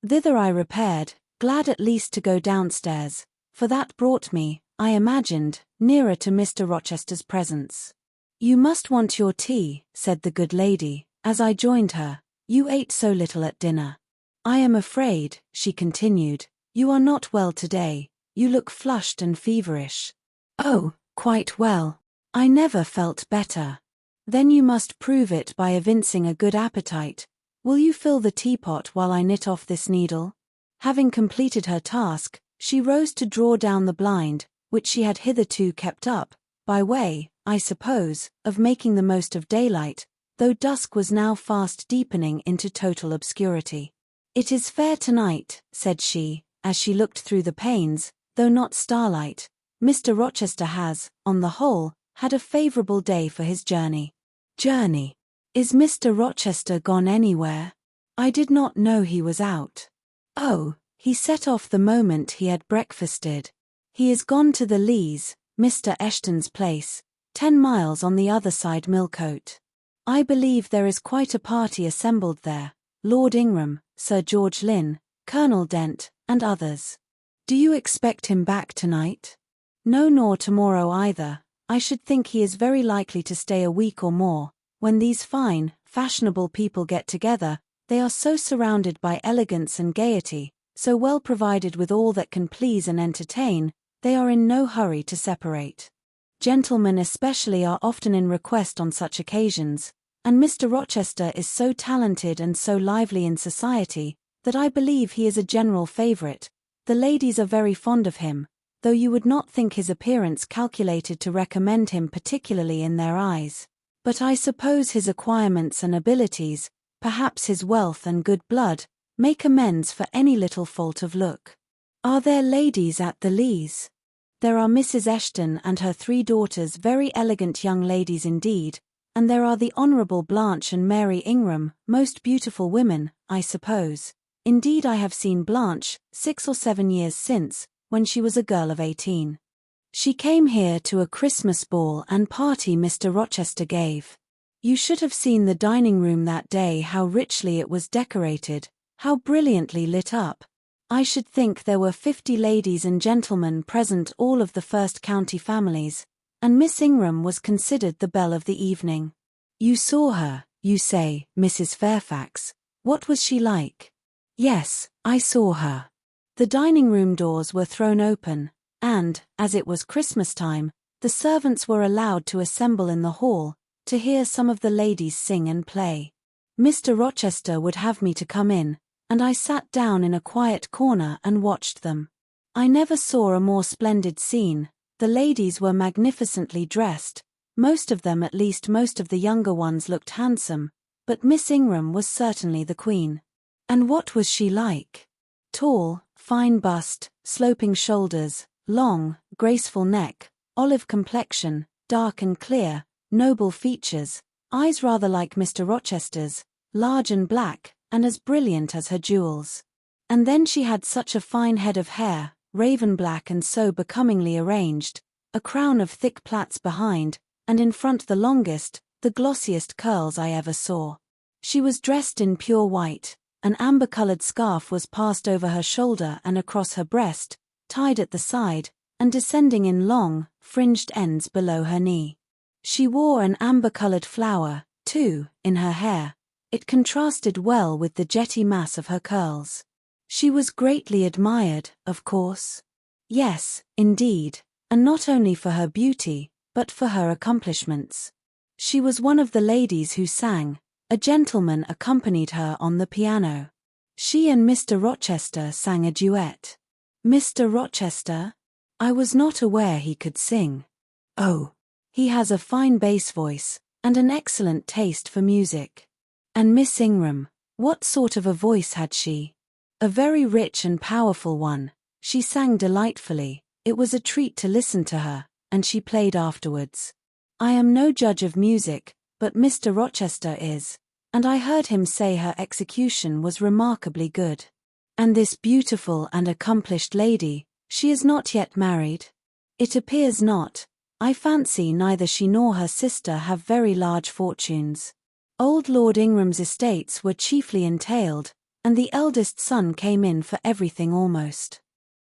Thither I repaired, glad at least to go downstairs, for that brought me, I imagined, nearer to Mr. Rochester's presence. You must want your tea, said the good lady, as I joined her. You ate so little at dinner. I am afraid, she continued, you are not well today. You look flushed and feverish. Oh, quite well. I never felt better. Then you must prove it by evincing a good appetite. Will you fill the teapot while I knit off this needle? Having completed her task, she rose to draw down the blind, which she had hitherto kept up, by way, I suppose, of making the most of daylight, though dusk was now fast deepening into total obscurity. "It is fair tonight," said she, as she looked through the panes, "though not starlight. Mr. Rochester has, on the whole, had a favorable day for his journey." "Journey? Is Mr. Rochester gone anywhere? I did not know he was out." "Oh, he set off the moment he had breakfasted. He is gone to the Leas, Mr. Eshton's place, 10 miles on the other side Millcote. I believe there is quite a party assembled there, Lord Ingram, Sir George Lynn, Colonel Dent, and others." "Do you expect him back tonight?" "No, nor tomorrow either. I should think he is very likely to stay a week or more. When these fine, fashionable people get together, they are so surrounded by elegance and gaiety, so well provided with all that can please and entertain, they are in no hurry to separate. Gentlemen especially are often in request on such occasions, and Mr. Rochester is so talented and so lively in society, that I believe he is a general favourite. The ladies are very fond of him, though you would not think his appearance calculated to recommend him particularly in their eyes. But I suppose his acquirements and abilities, perhaps his wealth and good blood, make amends for any little fault of look." "Are there ladies at the Leas?" "There are Mrs. Eshton and her 3 daughters, very elegant young ladies indeed, and there are the Honourable Blanche and Mary Ingram, most beautiful women, I suppose. Indeed I have seen Blanche, 6 or 7 years since, when she was a girl of 18. She came here to a Christmas ball and party Mr. Rochester gave. You should have seen the dining room that day, how richly it was decorated, how brilliantly lit up. I should think there were 50 ladies and gentlemen present, all of the first county families, and Miss Ingram was considered the belle of the evening." "You saw her, you say, Mrs. Fairfax. What was she like?" "Yes, I saw her." The dining-room doors were thrown open, and, as it was Christmas time, the servants were allowed to assemble in the hall, to hear some of the ladies sing and play. Mr. Rochester would have me to come in, and I sat down in a quiet corner and watched them. I never saw a more splendid scene. The ladies were magnificently dressed, most of them, at least most of the younger ones, looked handsome, but Miss Ingram was certainly the queen. "And what was she like?" "Tall, fine bust, sloping shoulders, long, graceful neck, olive complexion, dark and clear, noble features, eyes rather like Mr. Rochester's, large and black, and as brilliant as her jewels. And then she had such a fine head of hair, raven black and so becomingly arranged, a crown of thick plaits behind, and in front the longest, the glossiest curls I ever saw. She was dressed in pure white, an amber-coloured scarf was passed over her shoulder and across her breast, tied at the side, and descending in long, fringed ends below her knee. She wore an amber-coloured flower, too, in her hair. It contrasted well with the jetty mass of her curls. She was greatly admired, of course." "Yes, indeed, and not only for her beauty, but for her accomplishments. She was one of the ladies who sang. A gentleman accompanied her on the piano. She and Mr. Rochester sang a duet." "Mr. Rochester? I was not aware he could sing." "Oh, he has a fine bass voice, and an excellent taste for music." "And Miss Ingram, what sort of a voice had she?" "A very rich and powerful one. She sang delightfully. It was a treat to listen to her, and she played afterwards. I am no judge of music, but Mr. Rochester is, and I heard him say her execution was remarkably good." "And this beautiful and accomplished lady, she is not yet married?" "It appears not. I fancy neither she nor her sister have very large fortunes. Old Lord Ingram's estates were chiefly entailed, and the eldest son came in for everything almost.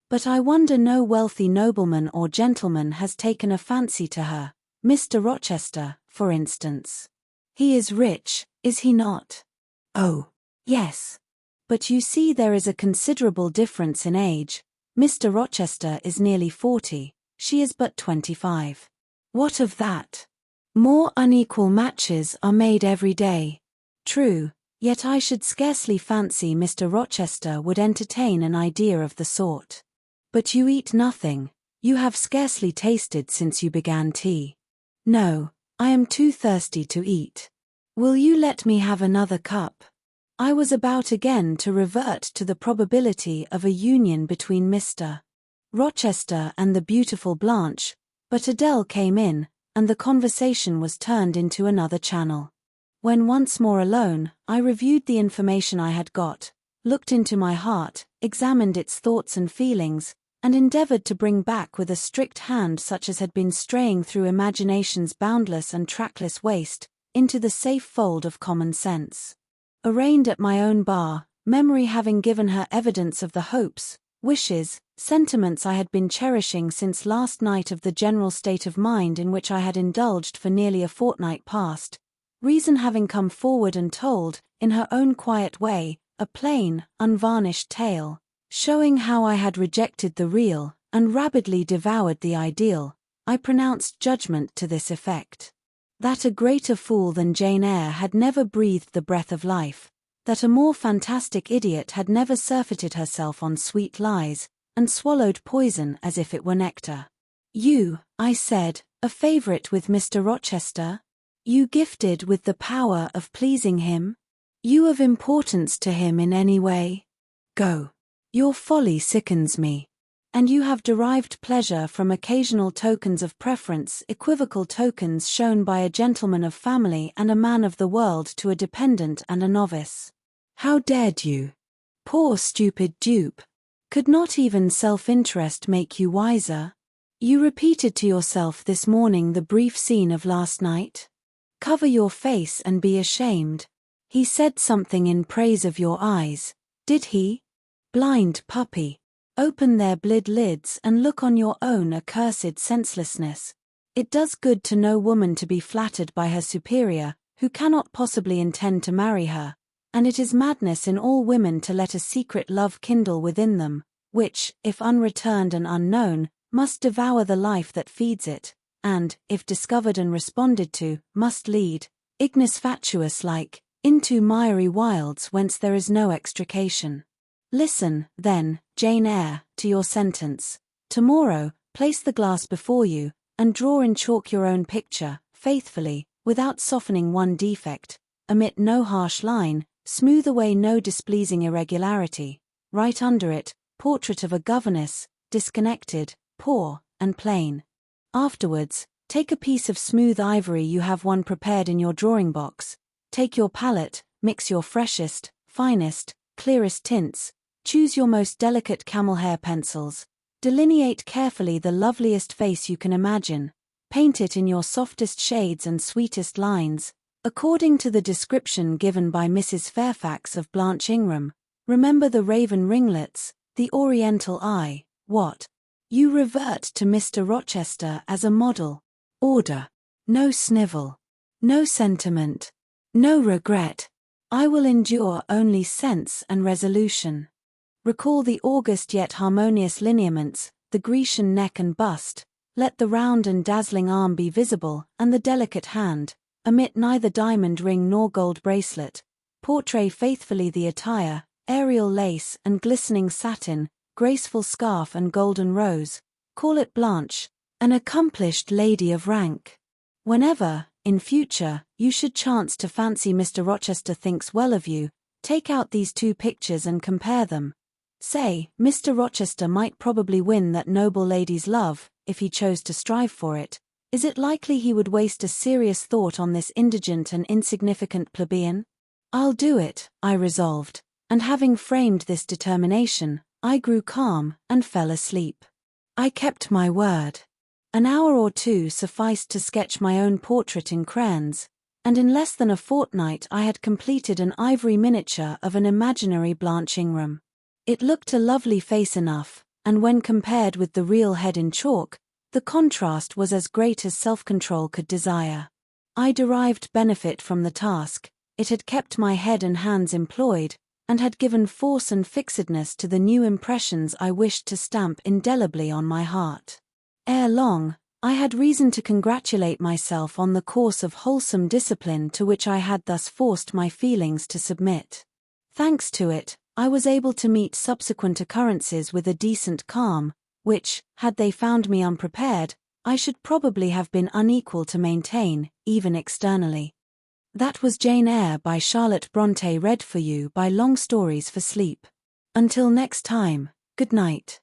But I wonder no wealthy nobleman or gentleman has taken a fancy to her, Mr. Rochester, for instance. He is rich, is he not?" "Oh, yes. But you see there is a considerable difference in age. Mr. Rochester is nearly 40, she is but 25. "What of that? More unequal matches are made every day." "True, yet I should scarcely fancy Mr. Rochester would entertain an idea of the sort." "But you eat nothing. You have scarcely tasted since you began tea." "No, I am too thirsty to eat." Will you let me have another cup? I was about again to revert to the probability of a union between Mr. Rochester and the beautiful Blanche, but Adele came in, and the conversation was turned into another channel. When once more alone, I reviewed the information I had got, looked into my heart, examined its thoughts and feelings, and endeavored to bring back with a strict hand such as had been straying through imagination's boundless and trackless waste, into the safe fold of common sense. Arraigned at my own bar, memory having given her evidence of the hopes, wishes, sentiments I had been cherishing since last night of the general state of mind in which I had indulged for nearly a fortnight past, reason having come forward and told, in her own quiet way, a plain, unvarnished tale, showing how I had rejected the real, and rabidly devoured the ideal, I pronounced judgment to this effect: that a greater fool than Jane Eyre had never breathed the breath of life, that a more fantastic idiot had never surfeited herself on sweet lies, and swallowed poison as if it were nectar. You, I said, a favourite with Mr. Rochester? You gifted with the power of pleasing him? You of importance to him in any way? Go. Your folly sickens me. And you have derived pleasure from occasional tokens of preference, equivocal tokens shown by a gentleman of family and a man of the world to a dependent and a novice. How dared you? Poor stupid dupe. Could not even self-interest make you wiser? You repeated to yourself this morning the brief scene of last night? Cover your face and be ashamed. He said something in praise of your eyes, did he? Blind puppy. Open their blid lids and look on your own accursed senselessness. It does good to no woman to be flattered by her superior, who cannot possibly intend to marry her, and it is madness in all women to let a secret love kindle within them, which, if unreturned and unknown, must devour the life that feeds it, and, if discovered and responded to, must lead, ignis fatuus-like, into miry wilds whence there is no extrication. Listen, then, Jane Eyre, to your sentence. Tomorrow, place the glass before you, and draw in chalk your own picture, faithfully, without softening one defect, omit no harsh line, smooth away no displeasing irregularity, write under it, portrait of a governess, disconnected, poor, and plain. Afterwards, take a piece of smooth ivory, you have one prepared in your drawing box, take your palette, mix your freshest, finest, clearest tints, choose your most delicate camel hair pencils, delineate carefully the loveliest face you can imagine, paint it in your softest shades and sweetest lines, according to the description given by Mrs. Fairfax of Blanche Ingram. Remember the raven ringlets, the oriental eye. What? You revert to Mr. Rochester as a model. Order. No snivel. No sentiment. No regret. I will endure only sense and resolution. Recall the august yet harmonious lineaments, the Grecian neck and bust, let the round and dazzling arm be visible, and the delicate hand, omit neither diamond ring nor gold bracelet, portray faithfully the attire, aerial lace and glistening satin, graceful scarf and golden rose, call it Blanche, an accomplished lady of rank. Whenever, in future, you should chance to fancy Mr. Rochester thinks well of you, take out these two pictures and compare them. Say, Mr. Rochester might probably win that noble lady's love, if he chose to strive for it. Is it likely he would waste a serious thought on this indigent and insignificant plebeian? I'll do it, I resolved, and having framed this determination, I grew calm and fell asleep. I kept my word. An hour or two sufficed to sketch my own portrait in crayons, and in less than a fortnight I had completed an ivory miniature of an imaginary Blanche Ingram. It looked a lovely face enough, and when compared with the real head in chalk, the contrast was as great as self-control could desire. I derived benefit from the task, it had kept my head and hands employed, and had given force and fixedness to the new impressions I wished to stamp indelibly on my heart. Ere long, I had reason to congratulate myself on the course of wholesome discipline to which I had thus forced my feelings to submit. Thanks to it, I was able to meet subsequent occurrences with a decent calm, which, had they found me unprepared, I should probably have been unequal to maintain, even externally. That was Jane Eyre by Charlotte Brontë, read for you by Long Stories for Sleep. Until next time, good night.